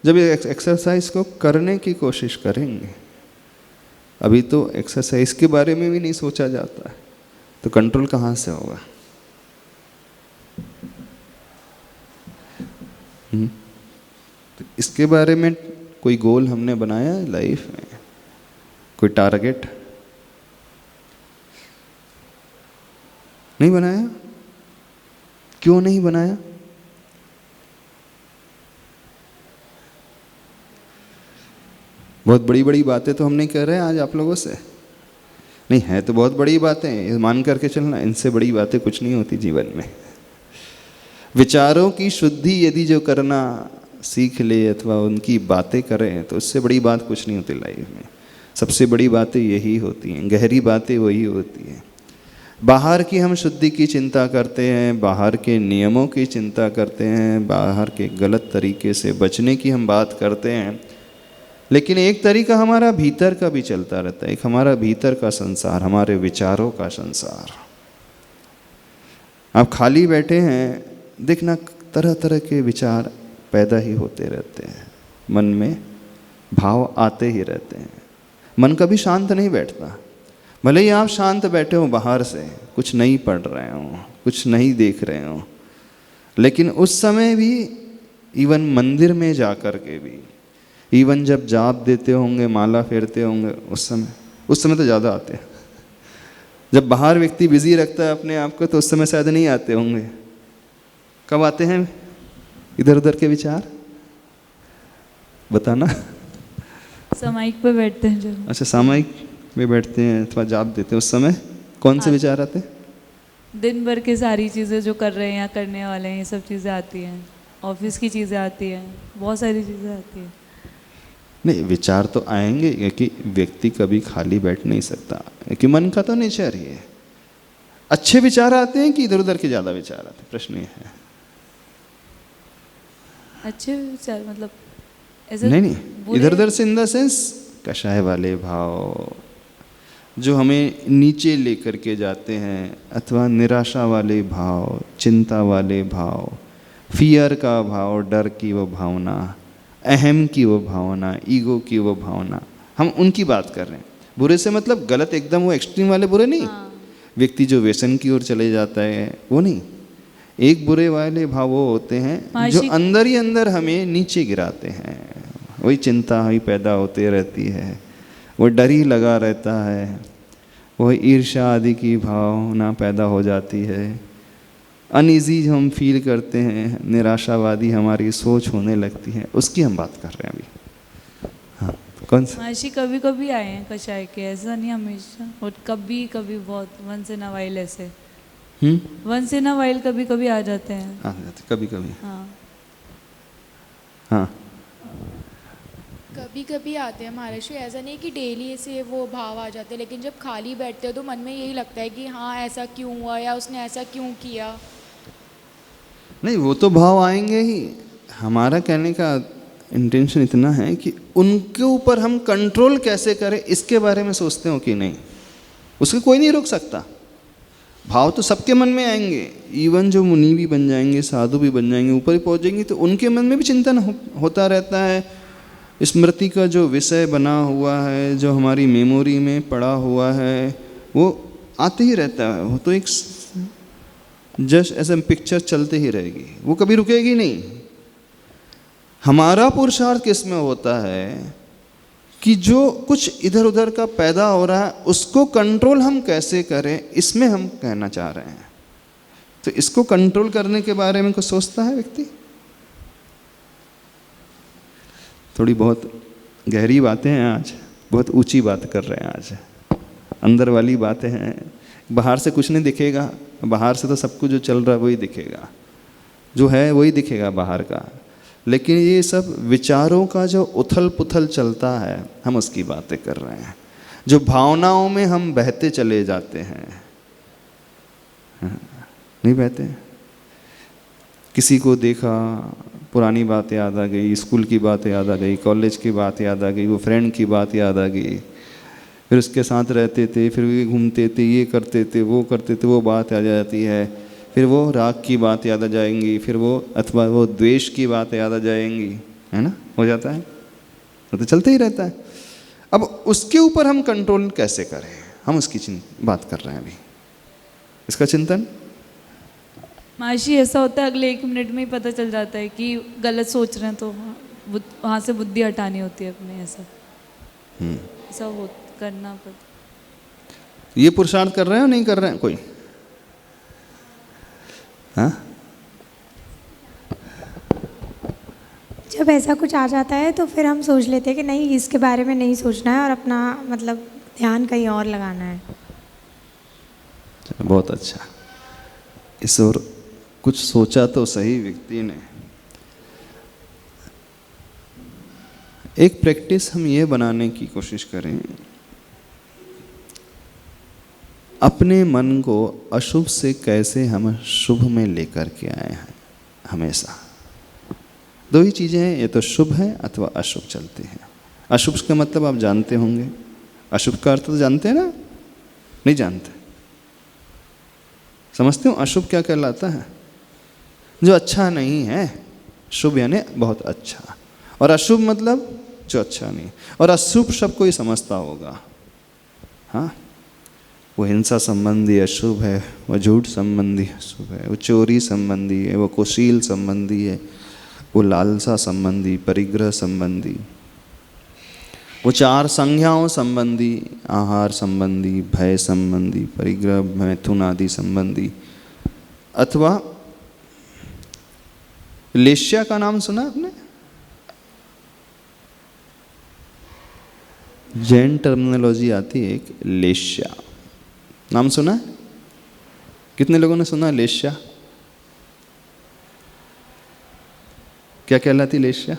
जब ये एक्सरसाइज को करने की कोशिश करेंगे। अभी तो एक्सरसाइज के बारे में भी नहीं सोचा जाता है, तो कंट्रोल कहाँ से होगा? तो इसके बारे में कोई गोल हमने बनाया है लाइफ में? कोई टारगेट नहीं बनाया? क्यों नहीं बनाया? बहुत बड़ी बड़ी बातें तो हम नहीं कर रहे हैं आज आप लोगों से, नहीं है तो बहुत बड़ी बातें मान करके चलना, इनसे बड़ी बातें कुछ नहीं होती जीवन में। विचारों की शुद्धि यदि जो करना सीख ले अथवा उनकी बातें करें तो उससे बड़ी बात कुछ नहीं होती लाइफ में। सबसे बड़ी बातें यही होती हैं, गहरी बातें वही होती हैं। बाहर की हम शुद्धि की चिंता करते हैं, बाहर के नियमों की चिंता करते हैं, बाहर के गलत तरीके से बचने की हम बात करते हैं, लेकिन एक तरीका हमारा भीतर का भी चलता रहता है। एक हमारा भीतर का संसार, हमारे विचारों का संसार। आप खाली बैठे हैं, देखना तरह तरह के विचार पैदा ही होते रहते हैं, मन में भाव आते ही रहते हैं। मन कभी शांत नहीं बैठता। भले ही आप शांत बैठे हो बाहर से, कुछ नहीं पढ़ रहे हो, कुछ नहीं देख रहे हो, लेकिन उस समय भी इवन मंदिर में जा कर के भी, इवन जब जाप देते होंगे, माला फेरते होंगे, उस समय तो ज़्यादा आते हैं। जब बाहर व्यक्ति बिजी रखता है अपने आप को तो उस समय शायद नहीं आते होंगे। कब आते हैं इधर उधर के विचार? बताना। सामायिक पे बैठते हैं जब। अच्छा, सामायिक में बैठते हैं अथवा जाप देते हैं, उस समय कौन से विचार आते हैं? दिन भर की सारी चीज़ें जो कर रहे हैं या करने वाले हैं, ये सब चीज़ें आती हैं। ऑफिस की चीज़ें आती हैं, बहुत सारी चीज़ें आती हैं। नहीं, विचार तो आएंगे, क्योंकि व्यक्ति कभी खाली बैठ नहीं सकता, क्योंकि मन का तो नेचर ही है। अच्छे विचार आते हैं कि इधर उधर के ज़्यादा विचार आते हैं? प्रश्न ये है। अच्छे विचार मतलब ऐसे नहीं, इधर उधर से इन द सेंस कषाय वाले भाव जो हमें नीचे लेकर के जाते हैं, अथवा निराशा वाले भाव, चिंता वाले भाव, फियर का भाव, डर की वो भावना, अहम की वो भावना, ईगो की वो भावना, हम उनकी बात कर रहे हैं। बुरे से मतलब गलत एकदम वो एक्सट्रीम वाले बुरे नहीं। व्यक्ति जो व्यसन की ओर चले जाता है वो नहीं। एक बुरे वाले भाव वो होते हैं जो अंदर ही अंदर हमें नीचे गिराते हैं। वही चिंता ही पैदा होती रहती है, वो डर ही लगा रहता है, वही ईर्ष्या आदि की भावना पैदा हो जाती है, अनईजी हम फील करते हैं, निराशावादी हमारी सोच होने लगती है, उसकी हम बात कर रहे हैं अभी। हाँ, कौन सा? माशी कभी कभी आए हैं कषाय के, ऐसा नहीं हमेशा, और कभी कभी बहुत वंस इन अ वाइल ऐसे, वंस इन अ वाइल कभी कभी आ जाते हैं। आ जाते कभी कभी। हाँ हाँ, कभी कभी आते हैं महाराष्ट्र। ऐसा नहीं कि डेली से वो भाव आ जाते हैं, लेकिन जब खाली बैठते हो तो मन में यही लगता है कि हाँ ऐसा क्यों हुआ, या उसने ऐसा क्यों किया। नहीं वो तो भाव आएंगे ही। हमारा कहने का इंटेंशन इतना है कि उनके ऊपर हम कंट्रोल कैसे करें इसके बारे में सोचते हो कि नहीं, उसको कोई नहीं रोक सकता। भाव तो सबके मन में आएंगे, इवन जो मुनि भी बन जाएंगे, साधु भी बन जाएंगे, ऊपर ही पहुँचेंगे तो उनके मन में भी चिंतन होता रहता है। स्मृति का जो विषय बना हुआ है, जो हमारी मेमोरी में पड़ा हुआ है, वो आते ही रहता है। वो तो एक जस्ट ऐसे पिक्चर चलते ही रहेगी, वो कभी रुकेगी नहीं। हमारा पुरुषार्थ किस में होता है कि जो कुछ इधर उधर का पैदा हो रहा है उसको कंट्रोल हम कैसे करें, इसमें हम कहना चाह रहे हैं। तो इसको कंट्रोल करने के बारे में कुछ सोचता है व्यक्ति? थोड़ी बहुत गहरी बातें हैं आज, बहुत ऊंची बात कर रहे हैं आज, अंदर वाली बातें हैं। बाहर से कुछ नहीं दिखेगा, बाहर से तो सब कुछ जो चल रहा है वही दिखेगा, जो है वही दिखेगा बाहर का। लेकिन ये सब विचारों का जो उथल पुथल चलता है, हम उसकी बातें कर रहे हैं। जो भावनाओं में हम बहते चले जाते हैं, नहीं बहते? किसी को देखा, पुरानी बात याद आ गई, स्कूल की बात याद आ गई, कॉलेज की बात याद आ गई, वो फ्रेंड की बात याद आ गई, फिर उसके साथ रहते थे, फिर ये घूमते थे, ये करते थे, वो करते थे, वो बात आ जाती है। फिर वो राग की बात याद आ जाएंगी, फिर वो अथवा वो द्वेष की बात याद आ जाएंगी, है ना? हो जाता है, तो चलते ही रहता है। अब उसके ऊपर हम कंट्रोल कैसे करें, हम उसकी बात कर रहे हैं अभी, इसका चिंतन। माशी ऐसा होता है अगले 1 मिनट में ही पता चल जाता है कि गलत सोच रहे हैं, तो वहाँ से बुद्धि हटानी होती है अपने। ऐसा हो करना पड़ता। ये पुरुषार्थ कर रहे हैं और नहीं कर रहे हैं कोई? हाँ, जब ऐसा कुछ आ जाता है तो फिर हम सोच लेते हैं कि नहीं, इसके बारे में नहीं सोचना है और अपना मतलब ध्यान कहीं और लगाना है। बहुत अच्छा। इस और कुछ सोचा तो सही व्यक्ति ने। एक प्रैक्टिस हम ये बनाने की कोशिश करें, अपने मन को अशुभ से कैसे हम शुभ में लेकर के आए हैं। हमेशा दो ही चीज़ें हैं, ये तो शुभ है अथवा अशुभ चलते हैं। अशुभ का मतलब आप जानते होंगे, अशुभ का अर्थ तो जानते हैं ना? नहीं जानते? समझते हो अशुभ क्या कहलाता है? जो अच्छा नहीं है। शुभ यानी बहुत अच्छा, और अशुभ मतलब जो अच्छा नहीं। और अशुभ शब्द को ही समझता होगा। हाँ, वो हिंसा संबंधी अशुभ है, वो झूठ संबंधी अशुभ है, वो चोरी संबंधी है, वो कुशील संबंधी है, वो लालसा संबंधी, परिग्रह संबंधी, वो 4 संज्ञाओं संबंधी, आहार संबंधी, भय संबंधी, परिग्रह, मैथुन आदि संबंधी। अथवा लेश्या का नाम सुना आपने? जैन टर्मिनोलॉजी आती है एक, लेश्या नाम सुना है? कितने लोगों ने सुना लेश्या? क्या कहलाती लेश्या?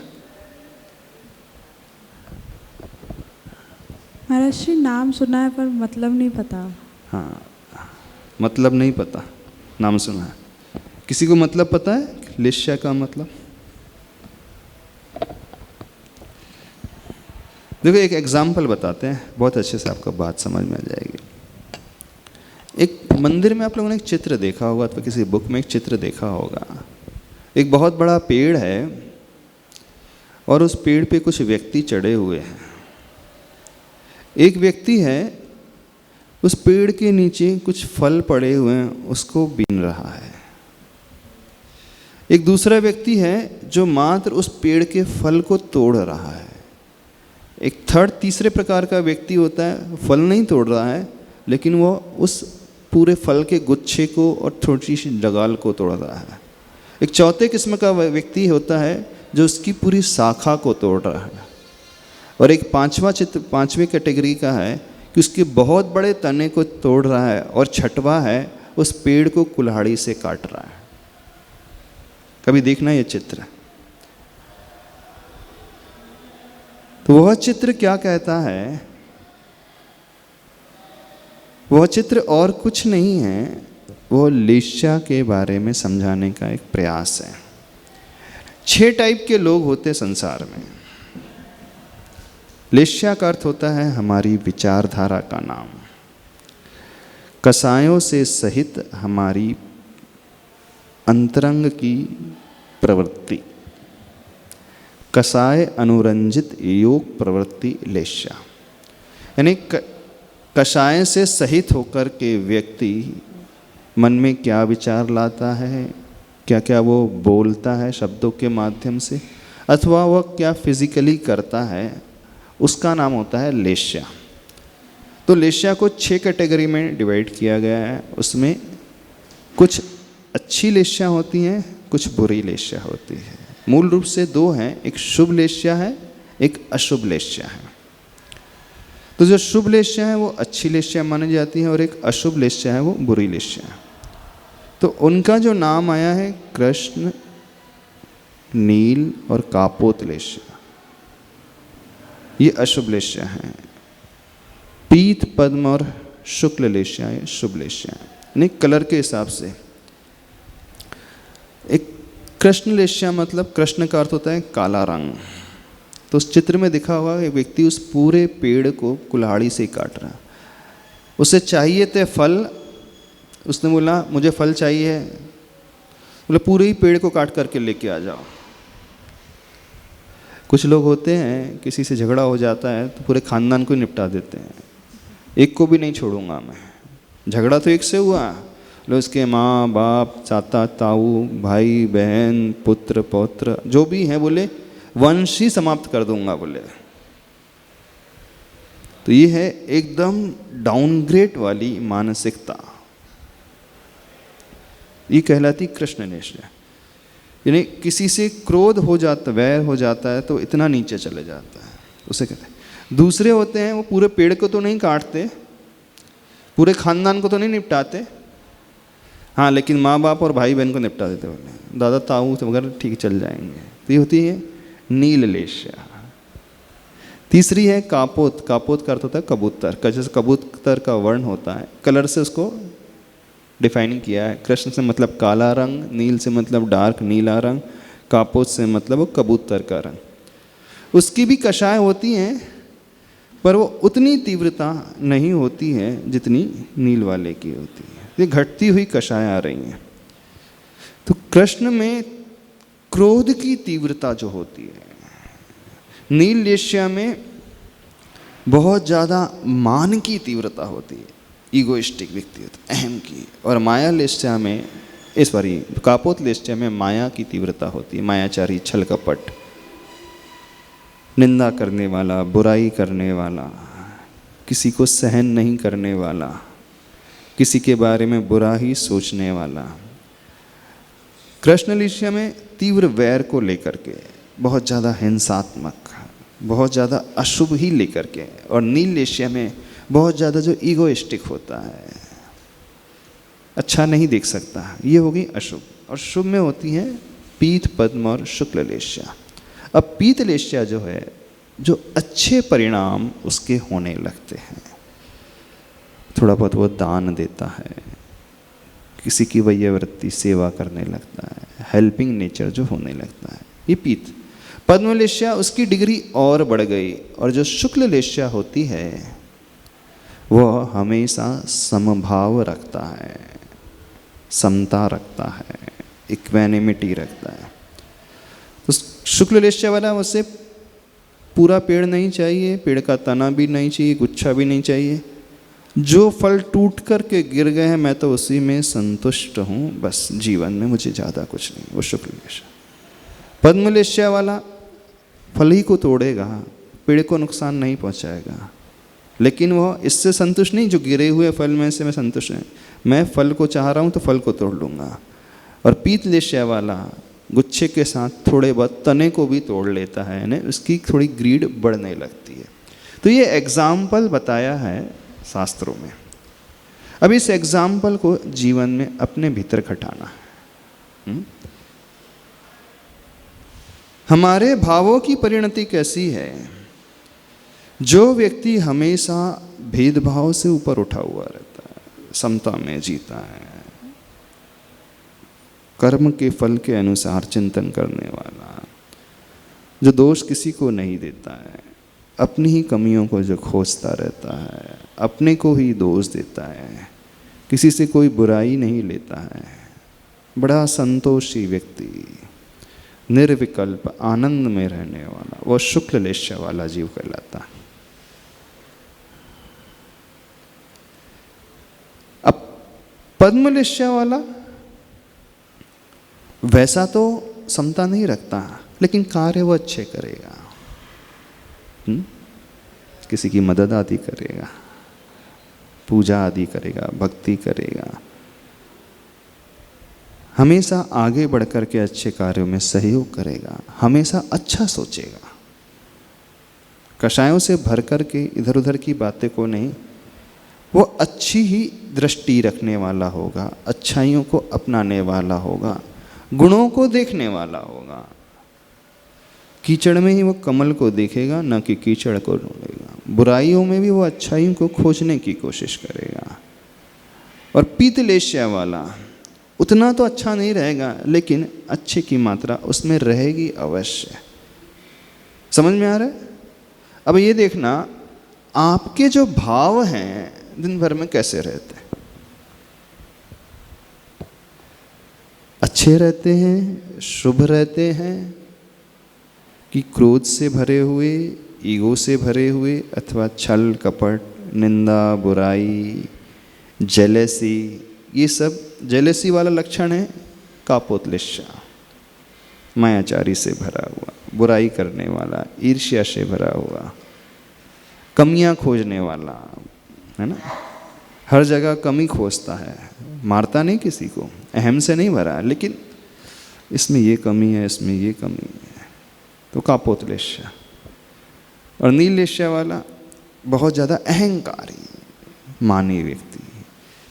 महाराज जी नाम सुना है पर मतलब नहीं पता। हाँ, मतलब नहीं पता, नाम सुना है। किसी को मतलब पता है लेश्या का मतलब? देखो एक एग्जाम्पल बताते हैं, बहुत अच्छे से आपको बात समझ में आ जाएगी। एक मंदिर में आप लोगों ने एक चित्र देखा होगा, अथवा किसी बुक में एक चित्र देखा होगा। एक बहुत बड़ा पेड़ है और उस पेड़ पे कुछ व्यक्ति चढ़े हुए हैं। एक व्यक्ति है, उस पेड़ के नीचे कुछ फल पड़े हुए हैं, उसको बीन रहा है। एक दूसरा व्यक्ति है जो मात्र उस पेड़ के फल को तोड़ रहा है। एक तीसरे प्रकार का व्यक्ति होता है, फल नहीं तोड़ रहा है, लेकिन वो उस पूरे फल के गुच्छे को और छोटी सी डगाल को तोड़ रहा है। एक चौथे किस्म का व्यक्ति होता है जो उसकी पूरी शाखा को तोड़ रहा है। और एक पांचवें कैटेगरी का है कि उसके बहुत बड़े तने को तोड़ रहा है, और छठवा है उस पेड़ को कुल्हाड़ी से काट रहा है। कभी देखना ये चित्र। तो वह चित्र क्या कहता है? वह चित्र और कुछ नहीं है, वो लेश्या के बारे में समझाने का एक प्रयास है 6 टाइप के लोग होते संसार में। लेश्या का अर्थ होता है हमारी विचारधारा का नाम, कसायों से सहित हमारी अंतरंग की प्रवृत्ति, कसाय अनुरंजित योग प्रवृत्ति लेश्या, यानी कषाय से सहित होकर के व्यक्ति मन में क्या विचार लाता है, क्या क्या वो बोलता है शब्दों के माध्यम से, अथवा वह क्या फिजिकली करता है, उसका नाम होता है लेश्या। तो लेश्या को 6 कैटेगरी में डिवाइड किया गया है। उसमें कुछ अच्छी लेश्या होती हैं, कुछ बुरी लेश्या होती है। मूल रूप से 2 हैं, एक शुभ लेश्या है, एक अशुभ लेश्या है। तो जो शुभ लेश्या है वो अच्छी लेश्या मानी जाती है और एक अशुभ लेश्या है वो बुरी लेश्या है। तो उनका जो नाम आया है कृष्ण, नील और कापोत लेश्या, ये अशुभ लेश्या है। पीत, पद्म और शुक्ल लेश्या ये शुभ लेश्या है। यानी कलर के हिसाब से एक कृष्ण लेश्या मतलब कृष्ण का अर्थ होता है काला रंग। तो उस चित्र में दिखा हुआ एक व्यक्ति उस पूरे पेड़ को कुल्हाड़ी से काट रहा, उसे चाहिए थे फल, उसने बोला मुझे फल चाहिए, बोले पूरे ही पेड़ को काट करके लेके आ जाओ। कुछ लोग होते हैं किसी से झगड़ा हो जाता है तो पूरे खानदान को निपटा देते हैं, एक को भी नहीं छोड़ूंगा मैं। झगड़ा तो एक से हुआ, लो उसके माँ बाप, चाचा ताऊ, भाई बहन, पुत्र पौत्र जो भी हैं, बोले वंश ही समाप्त कर दूंगा बोले। तो ये है एकदम डाउनग्रेड वाली मानसिकता, ये कहलाती कृष्ण लेश्या। यानी किसी से क्रोध हो जाता, वैर हो जाता है तो इतना नीचे चले जाता है, उसे कहते हैं। दूसरे होते हैं वो पूरे पेड़ को तो नहीं काटते, पूरे खानदान को तो नहीं निपटाते, हाँ लेकिन माँ बाप और भाई बहन को निपटा देते, बोले दादा ताऊ तो वगैरह ठीक चल जाएंगे। तो ये होती है नील लेश्या। तीसरी है कापोत। कापोत का अर्थ होता है कबूतर, जैसे कबूतर का वर्ण होता है, कलर से उसको डिफाइन किया है। कृष्ण से मतलब काला रंग, नील से मतलब डार्क नीला रंग, कापोत से मतलब वो कबूतर का रंग। उसकी भी कषाय होती हैं पर वो उतनी तीव्रता नहीं होती है जितनी नील वाले की होती है। ये घटती हुई कषाय आ रही हैं। तो कृष्ण में क्रोध की तीव्रता जो होती है, नील लेश्या में बहुत ज़्यादा मान की तीव्रता होती है, ईगोइस्टिक व्यक्ति होता है, अहम की। और माया लेश्या में, सॉरी कापोत लेश्या में माया की तीव्रता होती है, मायाचारी, छल कपट, निंदा करने वाला, बुराई करने वाला, किसी को सहन नहीं करने वाला, किसी के बारे में बुरा ही सोचने वाला। कृष्ण लेश्या में तीव्र वैर को लेकर के, बहुत ज़्यादा हिंसात्मक, बहुत ज़्यादा अशुभ ही लेकर के। और नील लेश्या में बहुत ज़्यादा जो ईगोइस्टिक होता है, अच्छा नहीं देख सकता, ये होगी अशुभ। और शुभ में होती है पीत, पद्म और शुक्ल लेश्या। अब पीत लेश्या जो है, जो अच्छे परिणाम उसके होने लगते हैं, थोड़ा बहुत वो दान देता है, किसी की वैयवृत्ति सेवा करने लगता है, हेल्पिंग नेचर जो होने लगता है, ये पीत। पद्म लेश्या उसकी डिग्री और बढ़ गई। और जो शुक्ल लेश्या होती है वह हमेशा समभाव रखता है, समता रखता है, इक्वेनिमिटी रखता है। तो शुक्ल लेश्या वाला उसे पूरा पेड़ नहीं चाहिए, पेड़ का तना भी नहीं चाहिए, गुच्छा भी नहीं चाहिए, जो फल टूट कर के गिर गए हैं मैं तो उसी में संतुष्ट हूँ, बस जीवन में मुझे ज़्यादा कुछ नहीं, वो शुक्ल लेश्या। पद्म लेश्या वाला फल ही को तोड़ेगा, पेड़ को नुकसान नहीं पहुँचाएगा, लेकिन वह इससे संतुष्ट नहीं, जो गिरे हुए फल में से मैं संतुष्ट नहीं, मैं फल को चाह रहा हूँ तो फल को तोड़ लूँगा। और पीत लेश्या वाला गुच्छे के साथ थोड़े बहुत तने को भी तोड़ लेता है, यानी उसकी थोड़ी ग्रीड बढ़ने लगती है। तो ये एग्जाम्पल बताया है शास्त्रों में। अब इस एग्जाम्पल को जीवन में अपने भीतर खटाना है। हमारे भावों की परिणति कैसी है? जो व्यक्ति हमेशा भेदभाव से ऊपर उठा हुआ रहता है, समता में जीता है, कर्म के फल के अनुसार चिंतन करने वाला, जो दोष किसी को नहीं देता है, अपनी ही कमियों को जो खोजता रहता है, अपने को ही दोष देता है, किसी से कोई बुराई नहीं लेता है, बड़ा संतोषी व्यक्ति, निर्विकल्प आनंद में रहने वाला, वो शुक्ल लेश्य वाला जीव कहलाता है। अब पद्म लेश्य वाला वैसा तो समता नहीं रखता, लेकिन कार्य वो अच्छे करेगा, किसी की मदद आदि करेगा, पूजा आदि करेगा, भक्ति करेगा, हमेशा आगे बढ़कर के अच्छे कार्यों में सहयोग करेगा, हमेशा अच्छा सोचेगा, कषायों से भर कर के इधर उधर की बातें को नहीं, वो अच्छी ही दृष्टि रखने वाला होगा, अच्छाइयों को अपनाने वाला होगा, गुणों को देखने वाला होगा। कीचड़ में ही वो कमल को देखेगा, न कि कीचड़ को ढूंढेगा। बुराइयों में भी वो अच्छाइयों को खोजने की कोशिश करेगा। और पीतलेश्य वाला उतना तो अच्छा नहीं रहेगा, लेकिन अच्छे की मात्रा उसमें रहेगी अवश्य। समझ में आ रहा है? अब ये देखना, आपके जो भाव हैं दिन भर में कैसे रहते हैं? अच्छे रहते हैं, शुभ रहते हैं, कि क्रोध से भरे हुए, ईगो से भरे हुए, अथवा छल कपट, निंदा, बुराई, जेलेसी, ये सब जेलेसी वाला लक्षण है कापोतलेश्य, मायाचारी से भरा हुआ, बुराई करने वाला, ईर्ष्या से भरा हुआ, कमियां खोजने वाला, है ना, हर जगह कमी खोजता है, मारता नहीं किसी को, अहम से नहीं भरा, लेकिन इसमें ये कमी है, इसमें ये कमी है, तो कापोतलेश्य। और नीलेश्य वाला बहुत ज़्यादा अहंकारी, मानी व्यक्ति,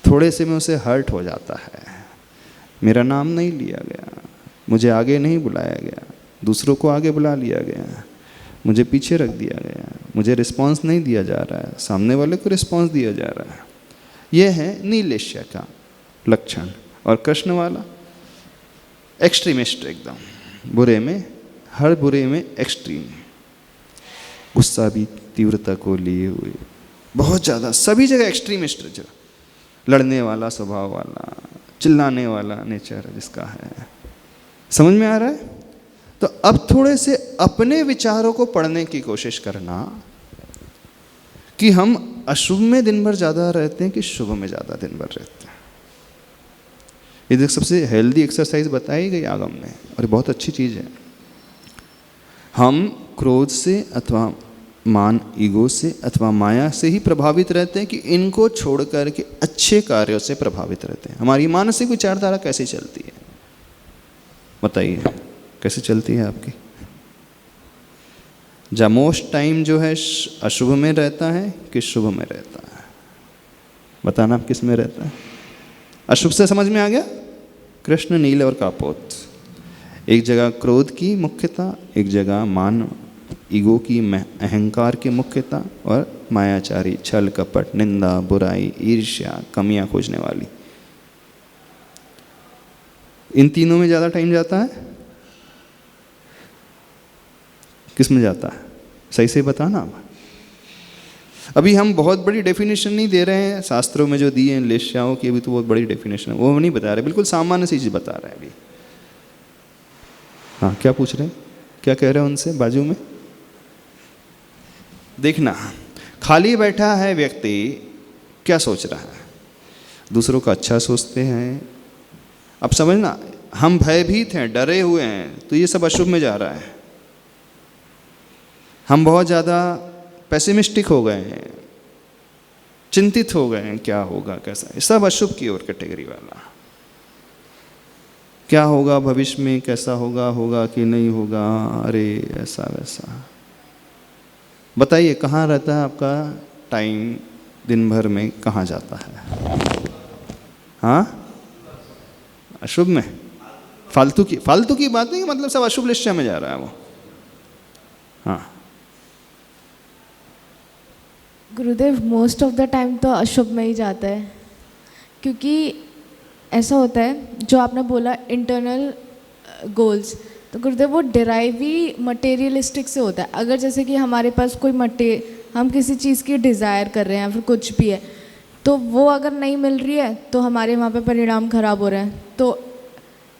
थोड़े से में उसे हर्ट हो जाता है, मेरा नाम नहीं लिया गया, मुझे आगे नहीं बुलाया गया, दूसरों को आगे बुला लिया गया, मुझे पीछे रख दिया गया, मुझे रिस्पांस नहीं दिया जा रहा है, सामने वाले को रिस्पांस दिया जा रहा है। यह है नीलेश्य का लक्षण। और कृष्ण वाला एक्सट्रीमिस्ट, एकदम बुरे में, हर बुरे में एक्सट्रीम, गुस्सा भी तीव्रता को लिए हुए, बहुत ज़्यादा, सभी जगह एक्सट्रीमिस्ट, जो लड़ने वाला स्वभाव वाला, चिल्लाने वाला नेचर जिसका है। समझ में आ रहा है? तो अब थोड़े से अपने विचारों को पढ़ने की कोशिश करना कि हम अशुभ में दिन भर ज़्यादा रहते हैं कि शुभ में ज़्यादा दिन भर रहते हैं। ये सबसे हेल्दी एक्सरसाइज बताई गई आगम में, और बहुत अच्छी चीज़ है। हम क्रोध से अथवा मान, ईगो से अथवा माया से ही प्रभावित रहते हैं कि इनको छोड़ कर के अच्छे कार्यों से प्रभावित रहते हैं। हमारी मानसिक विचारधारा कैसे चलती है बताइए, कैसे चलती है आपकी? जहाँ मोस्ट टाइम जो है अशुभ में रहता है कि शुभ में रहता है? बताना आप किस में रहता है? अशुभ से समझ में आ गया? कृष्ण, नील और कापोत। एक जगह क्रोध की मुख्यता, एक जगह मान, ईगो की, अहंकार की मुख्यता, और मायाचारी, छल कपट, निंदा, बुराई, ईर्ष्या, कमियां खोजने वाली। इन तीनों में ज़्यादा टाइम जाता है? किस में जाता है? सही से बताना आप। अभी हम बहुत बड़ी डेफिनेशन नहीं दे रहे हैं, शास्त्रों में जो दिए हैं लेश्याओं की, अभी तो बहुत बड़ी डेफिनेशन है, वो नहीं बता रहे, बिल्कुल सामान्य सी चीज़ बता रहे हैं अभी। हाँ, क्या पूछ रहे हैं, क्या कह रहे हैं उनसे बाजू में? देखना, खाली बैठा है व्यक्ति, क्या सोच रहा है? दूसरों का अच्छा सोचते हैं। अब समझना, हम भयभीत हैं, डरे हुए हैं, तो ये सब अशुभ में जा रहा है। हम बहुत ज़्यादा पेसिमिस्टिक हो गए हैं, चिंतित हो गए हैं, क्या होगा, कैसा, ये सब अशुभ की ओर कैटेगरी वाला। क्या होगा भविष्य में, कैसा होगा, होगा कि नहीं होगा, अरे ऐसा वैसा। बताइए, कहाँ रहता है आपका टाइम दिन भर में, कहाँ जाता है? हाँ, अशुभ में। फालतू की बात नहीं, मतलब सब अशुभ लिस्ट में जा रहा है वो। हाँ गुरुदेव, मोस्ट ऑफ द टाइम तो अशुभ में ही जाता है, क्योंकि ऐसा होता है जो आपने बोला इंटरनल गोल्स, तो गुरुदेव वो डिराइव ही मटेरियलिस्टिक से होता है। अगर जैसे कि हमारे पास कोई हम किसी चीज़ की डिज़ायर कर रहे हैं या फिर कुछ भी है, तो वो अगर नहीं मिल रही है तो हमारे वहाँ पे परिणाम खराब हो रहे हैं। तो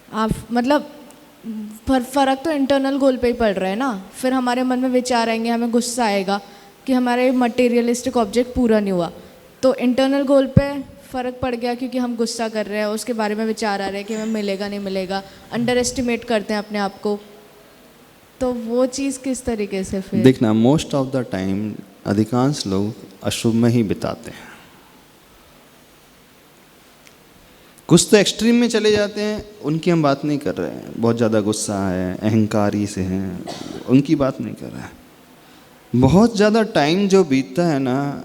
आप मतलब फ़र्क तो इंटरनल गोल पे ही पड़ रहा है ना। फिर हमारे मन में विचार आएंगे, हमें गुस्सा आएगा कि हमारे मटेरियलिस्टिक ऑब्जेक्ट पूरा नहीं हुआ। तो इंटरनल गोल पे फ़र्क पड़ गया क्योंकि हम गुस्सा कर रहे हैं, उसके बारे में विचार आ रहे हैं कि हमें मिलेगा नहीं मिलेगा, अंडर एस्टिमेट करते हैं अपने आप को। तो वो चीज़ किस तरीके से फिर देखना, मोस्ट ऑफ द टाइम अधिकांश लोग अशुभ में ही बिताते हैं। कुछ तो एक्सट्रीम में चले जाते हैं, उनकी हम बात नहीं कर रहे हैं। बहुत ज़्यादा गुस्सा है, अहंकारी से हैं, उनकी बात नहीं कर रहे हैं। बहुत ज़्यादा टाइम जो बीतता है ना,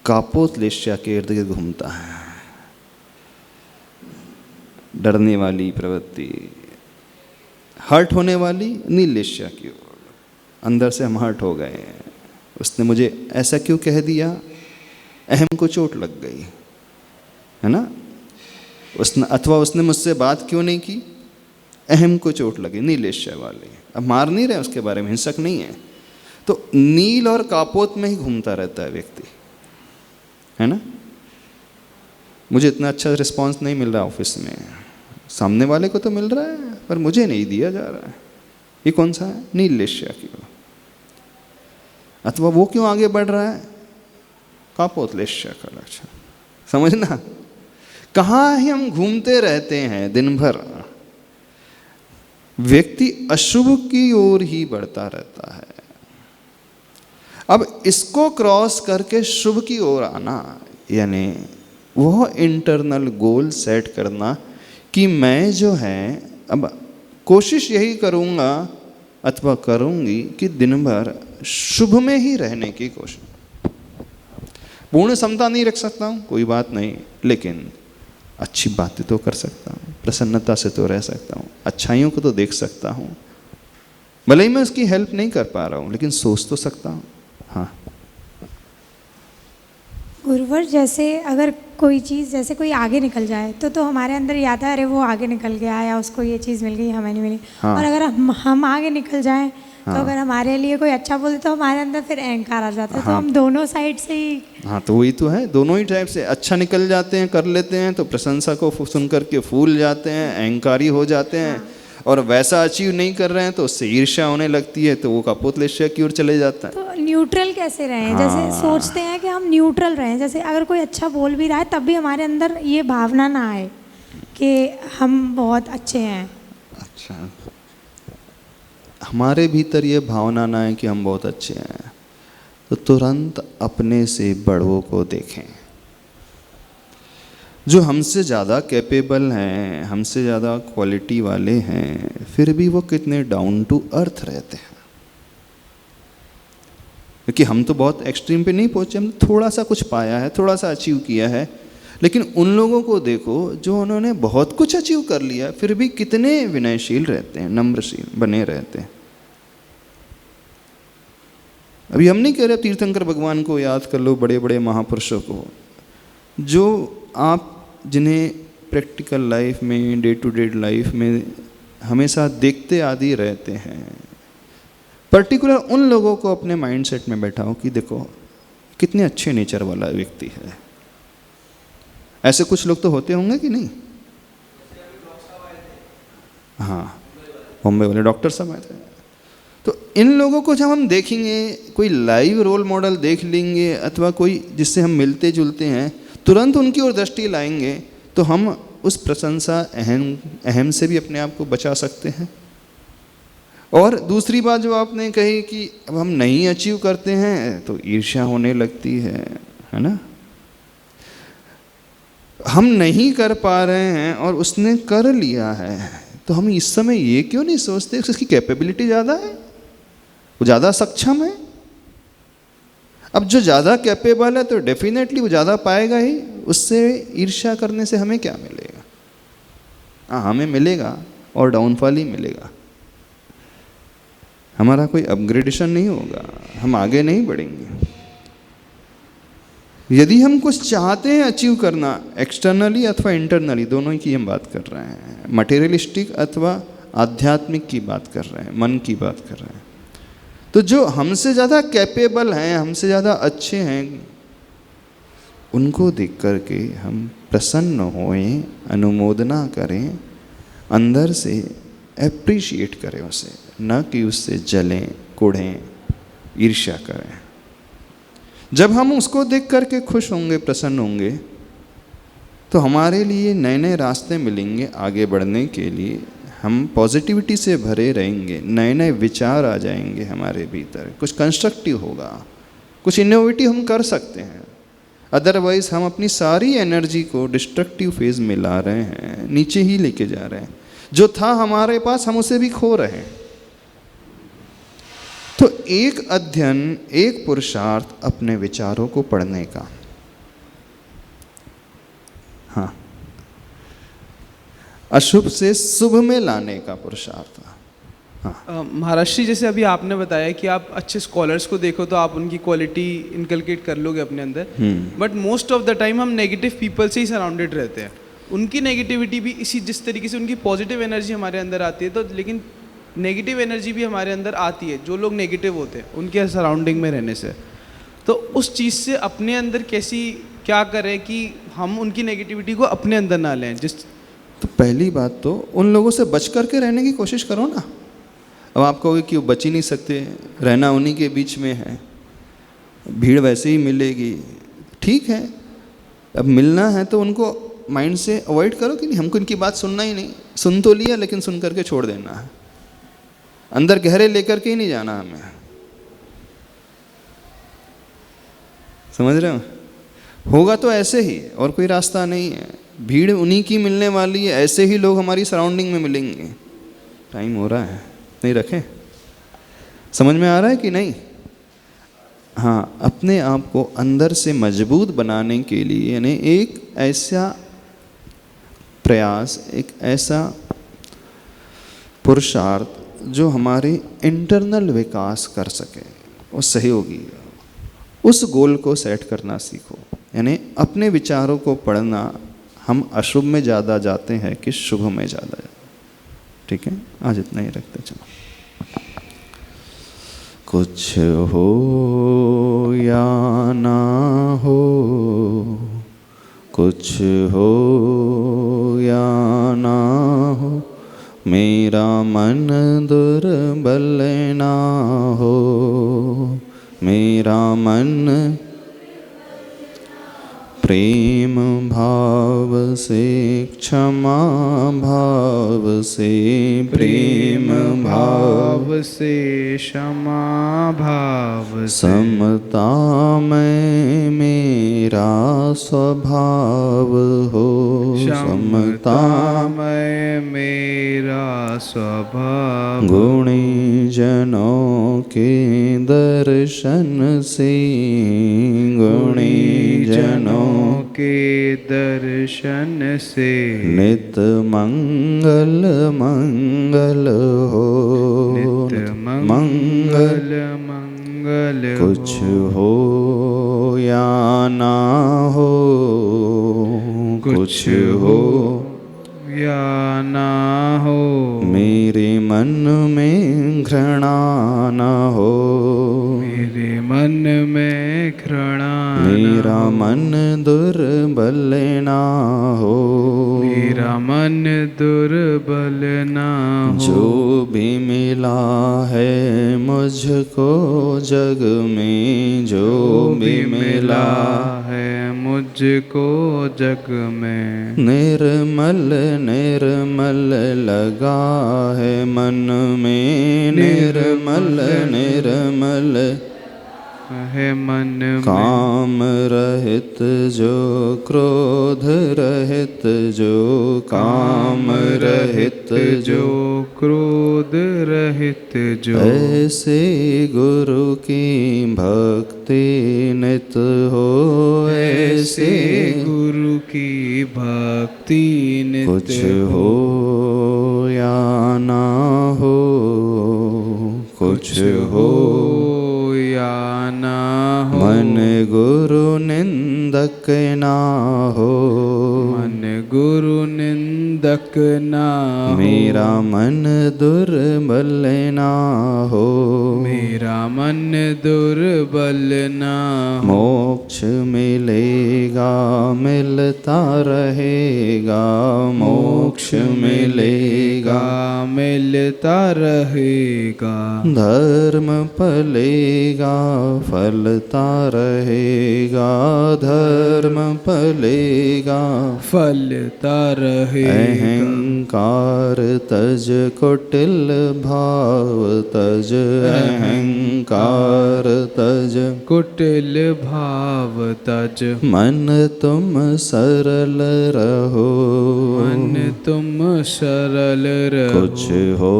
कापोतलेश्या के इर्द गिर्द घूमता है। डरने वाली प्रवृत्ति, हर्ट होने वाली नीलेश्या की ओर। अंदर से हम हर्ट हो गए, उसने मुझे ऐसा क्यों कह दिया, अहम को चोट लग गई, है ना। उसने मुझसे बात क्यों नहीं की, अहम को चोट लगी, नीलेश्या वाले। अब मार नहीं रहे उसके बारे में, हिंसक नहीं है। तो नील और कापोत में ही घूमता रहता है व्यक्ति, है ना। मुझे इतना अच्छा रिस्पांस नहीं मिल रहा ऑफिस में, सामने वाले को तो मिल रहा है पर मुझे नहीं दिया जा रहा है। ये कौन सा है, नीलेश्या की ओर। अथवा वो क्यों आगे बढ़ रहा है, कापोतलेश्या का लक्षण। समझना, कहाँ ही हम घूमते रहते हैं दिन भर। व्यक्ति अशुभ की ओर ही बढ़ता रहता है। अब इसको क्रॉस करके शुभ की ओर आना, यानी वह इंटरनल गोल सेट करना कि मैं जो है अब कोशिश यही करूँगा अथवा करूँगी कि दिन भर शुभ में ही रहने की कोशिश। पूर्ण समता नहीं रख सकता हूँ, कोई बात नहीं, लेकिन अच्छी बातें तो कर सकता हूँ, प्रसन्नता से तो रह सकता हूँ, अच्छाइयों को तो देख सकता हूँ। भले ही मैं उसकी हेल्प नहीं कर पा रहा हूँ, लेकिन सोच तो सकता हूँ। हाँ गुरुवर, जैसे अगर कोई चीज़, जैसे कोई आगे निकल जाए तो हमारे अंदर याद है अरे वो आगे निकल गया या उसको ये चीज़ मिल गई, हमें नहीं मिली। हाँ। और अगर हम आगे निकल जाएं हाँ। तो अगर हमारे लिए कोई अच्छा बोले तो हमारे अंदर फिर अहंकार आ जाता है। हाँ। तो हम दोनों साइड से ही। हाँ, तो वही तो है, दोनों ही टाइप से अच्छा निकल जाते हैं, कर लेते हैं तो प्रशंसा को सुन करके फूल जाते हैं, अहंकारी हो जाते हैं। हाँ। और वैसा अचीव नहीं कर रहे हैं तो उससे ईर्ष्या होने लगती है, तो वो कापोतलेश्या की ओर चले जाता है। तो न्यूट्रल कैसे रहें? हाँ। जैसे सोचते हैं कि हम न्यूट्रल रहें, जैसे अगर कोई अच्छा बोल भी रहा है तब भी हमारे अंदर ये भावना ना आए कि हम बहुत अच्छे हैं। अच्छा, हमारे भीतर ये भावना ना है कि हम बहुत अच्छे हैं, तो तुरंत अपने से बड़ों को देखें, जो हमसे ज़्यादा कैपेबल हैं, हमसे ज़्यादा क्वालिटी वाले हैं, फिर भी वो कितने डाउन टू अर्थ रहते हैं। क्योंकि हम तो बहुत एक्सट्रीम पे नहीं पहुँचे, हम थोड़ा सा कुछ पाया है, थोड़ा सा अचीव किया है। लेकिन उन लोगों को देखो जो उन्होंने बहुत कुछ अचीव कर लिया, फिर भी कितने विनयशील रहते हैं, नम्रशील बने रहते हैं। अभी हम नहीं कह रहे तीर्थंकर भगवान को याद कर लो, बड़े बड़े महापुरुषों को, जो आप जिन्हें प्रैक्टिकल लाइफ में, डे टू डे लाइफ में हमेशा देखते आदि रहते हैं। पर्टिकुलर उन लोगों को अपने माइंडसेट में बैठाओ कि देखो कितने अच्छे नेचर वाला व्यक्ति है। ऐसे कुछ लोग तो होते होंगे कि नहीं? हाँ, बॉम्बे वाले डॉक्टर साहब आए थे। तो इन लोगों को जब हम देखेंगे, कोई लाइव रोल मॉडल देख लेंगे अथवा कोई जिससे हम मिलते जुलते हैं, तुरंत उनकी ओर दृष्टि लाएंगे, तो हम उस प्रशंसा अहम से भी अपने आप को बचा सकते हैं। और दूसरी बात जो आपने कही कि अब हम नहीं अचीव करते हैं तो ईर्ष्या होने लगती है ना। हम नहीं कर पा रहे हैं और उसने कर लिया है, तो हम इस समय ये क्यों नहीं सोचते कि उसकी कैपेबिलिटी ज़्यादा है, वो ज़्यादा सक्षम है। अब जो ज़्यादा कैपेबल है तो डेफिनेटली वो ज़्यादा पाएगा ही, उससे ईर्ष्या करने से हमें क्या मिलेगा? हाँ, हमें मिलेगा और डाउनफॉल ही मिलेगा। हमारा कोई अपग्रेडेशन नहीं होगा, हम आगे नहीं बढ़ेंगे। यदि हम कुछ चाहते हैं अचीव करना, एक्सटर्नली अथवा इंटरनली, दोनों की हम बात कर रहे हैं, मटेरियलिस्टिक अथवा आध्यात्मिक की बात कर रहे हैं, मन की बात कर रहे हैं, तो जो हमसे ज़्यादा कैपेबल हैं, हमसे ज़्यादा अच्छे हैं, उनको देख कर के हम प्रसन्न होएं, अनुमोदना करें, अंदर से एप्रिशिएट करें उसे, न कि उससे जलें, कुढ़ें, ईर्ष्या करें। जब हम उसको देख कर के खुश होंगे, प्रसन्न होंगे, तो हमारे लिए नए नए रास्ते मिलेंगे आगे बढ़ने के लिए। हम पॉजिटिविटी से भरे रहेंगे, नए नए विचार आ जाएंगे हमारे भीतर, कुछ कंस्ट्रक्टिव होगा, कुछ इनोवेटिव हम कर सकते हैं। अदरवाइज हम अपनी सारी एनर्जी को डिस्ट्रक्टिव फेज में ला रहे हैं, नीचे ही लेके जा रहे हैं। जो था हमारे पास हम उसे भी खो रहे हैं। तो एक अध्ययन, एक पुरुषार्थ अपने विचारों को पढ़ने का। हाँ, अशुभ से शुभ में लाने का पुरुषार्थ। हाँ, महाराज जी, जैसे अभी आपने बताया कि आप अच्छे स्कॉलर्स को देखो तो आप उनकी क्वालिटी इनकलकेट कर लोगे अपने अंदर, but most of the time हम नेगेटिव पीपल से ही सराउंडेड रहते हैं। उनकी नेगेटिविटी भी इसी, जिस तरीके से उनकी पॉजिटिव एनर्जी हमारे अंदर आती है, तो लेकिन नेगेटिव एनर्जी भी हमारे अंदर आती है जो लोग नेगेटिव होते हैं उनके सराउंडिंग में रहने से। तो उस चीज़ से अपने अंदर कैसी क्या करें कि हम उनकी नेगेटिविटी को अपने अंदर ना लें। तो पहली बात तो उन लोगों से बच करके रहने की कोशिश करो ना। अब आप कहोगे कि वो बच ही नहीं सकते, रहना उन्हीं के बीच में है, भीड़ वैसे ही मिलेगी, ठीक है। अब मिलना है तो उनको माइंड से अवॉइड करो कि नहीं, हमको इनकी बात सुनना ही नहीं, सुन तो लिया लेकिन सुन करके छोड़ देना है, अंदर गहरे लेकर के ही नहीं जाना हमें। समझ रहे हो? होगा तो ऐसे ही, और कोई रास्ता नहीं है। भीड़ उन्हीं की मिलने वाली है, ऐसे ही लोग हमारी सराउंडिंग में मिलेंगे। टाइम हो रहा है, नहीं रखें? समझ में आ रहा है कि नहीं? हाँ, अपने आप को अंदर से मजबूत बनाने के लिए, यानी एक ऐसा प्रयास, एक ऐसा पुरुषार्थ जो हमारे इंटरनल विकास कर सके, वो सहयोगी, उस गोल को सेट करना सीखो। यानी अपने विचारों को पढ़ना, हम अशुभ में ज़्यादा जाते हैं कि शुभ में ज़्यादा जाते हैं। ठीक है, आज इतना ही रखते चलो। कुछ हो या ना हो, कुछ हो या ना हो, मेरा मन दुर्बल ना हो, मेरा मन प्रेम भाव से, क्षमा भाव से, प्रेम भाव से, क्षमा भाव से, समता में मेरा स्वभाव हो, समता में मेरा स्वभाव, गुणी जनों के दर्शन से, गुणी जनों के दर्शन से, नित मंगल मंगल हो, नित मंगल मंगल हो। कुछ हो या ना हो, कुछ हो या ना हो, मेरे मन में घृणा न हो, मेरे मन में घृणा, मेरा मन दुर्बल ना हो, मेरा मन दुर्बल ना हो। जो भी मिला है मुझको जग में, जो भी मिला है मुझको जग में, निर्मल निर्मल लगा है मन में, निर्मल निर्मल है मन में, काम रहित जो, क्रोध रहित जो, काम रहित जो, क्रोध रहित जो, ऐसे गुरु की भक्ति नित हो, ऐसे गुरु की भक्ति नित कुछ हो या ना हो, कुछ हो या ना हो, मन गुरु निंदक ना हो, मन गुरु निंदक ना हो, मेरा मन दुर्बल ना हो, मेरा मन दुर्बल ना हो, मोक्ष मिलेगा मिलता रहेगा, मोक्ष मिलेगा मिलता रहेगा, धर्म पलेगा फलता रहेगा, धर्म पलेगा फलता रहेगा। अहंकार तज कुटिल भाव तज, अहंकार तज कुटिल भाव तज, मन तुम सरल रहो, मन तुम सरल रहो, कुछ हो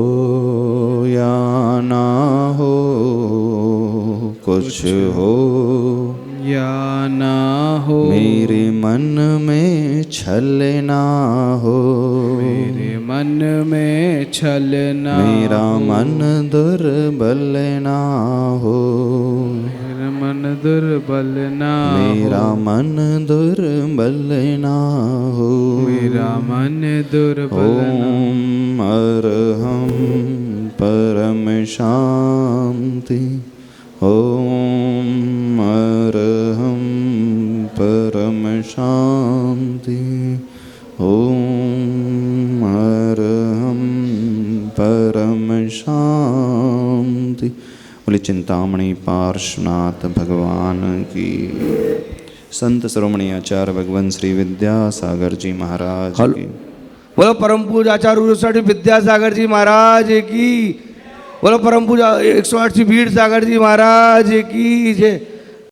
या ना हो, कुछ हो या ना हो, मेरे मन में छल ना हो, मेरे मन में छल ना मेरा हो, मन दुर्बल ना हो, मेरा मन दुर्बल ना मेरा हो, मन दुर्बल ना हो, मेरा मन दुर्बल ना हो। ओम अरहम परम शांति, ओम अरहम परम शांति, ओम अरहम परम शांति। बोले चिंतामणि पार्श्वनाथ भगवान की, संत शिरोमणि आचार्य भगवान श्री विद्यासागर जी महाराज की। बोलो परम पूजा आचार्य गुरुसाठी विद्यासागर जी महाराज की। बोलो परम पूजा 108 भीड़ सागर जी महाराज की जय।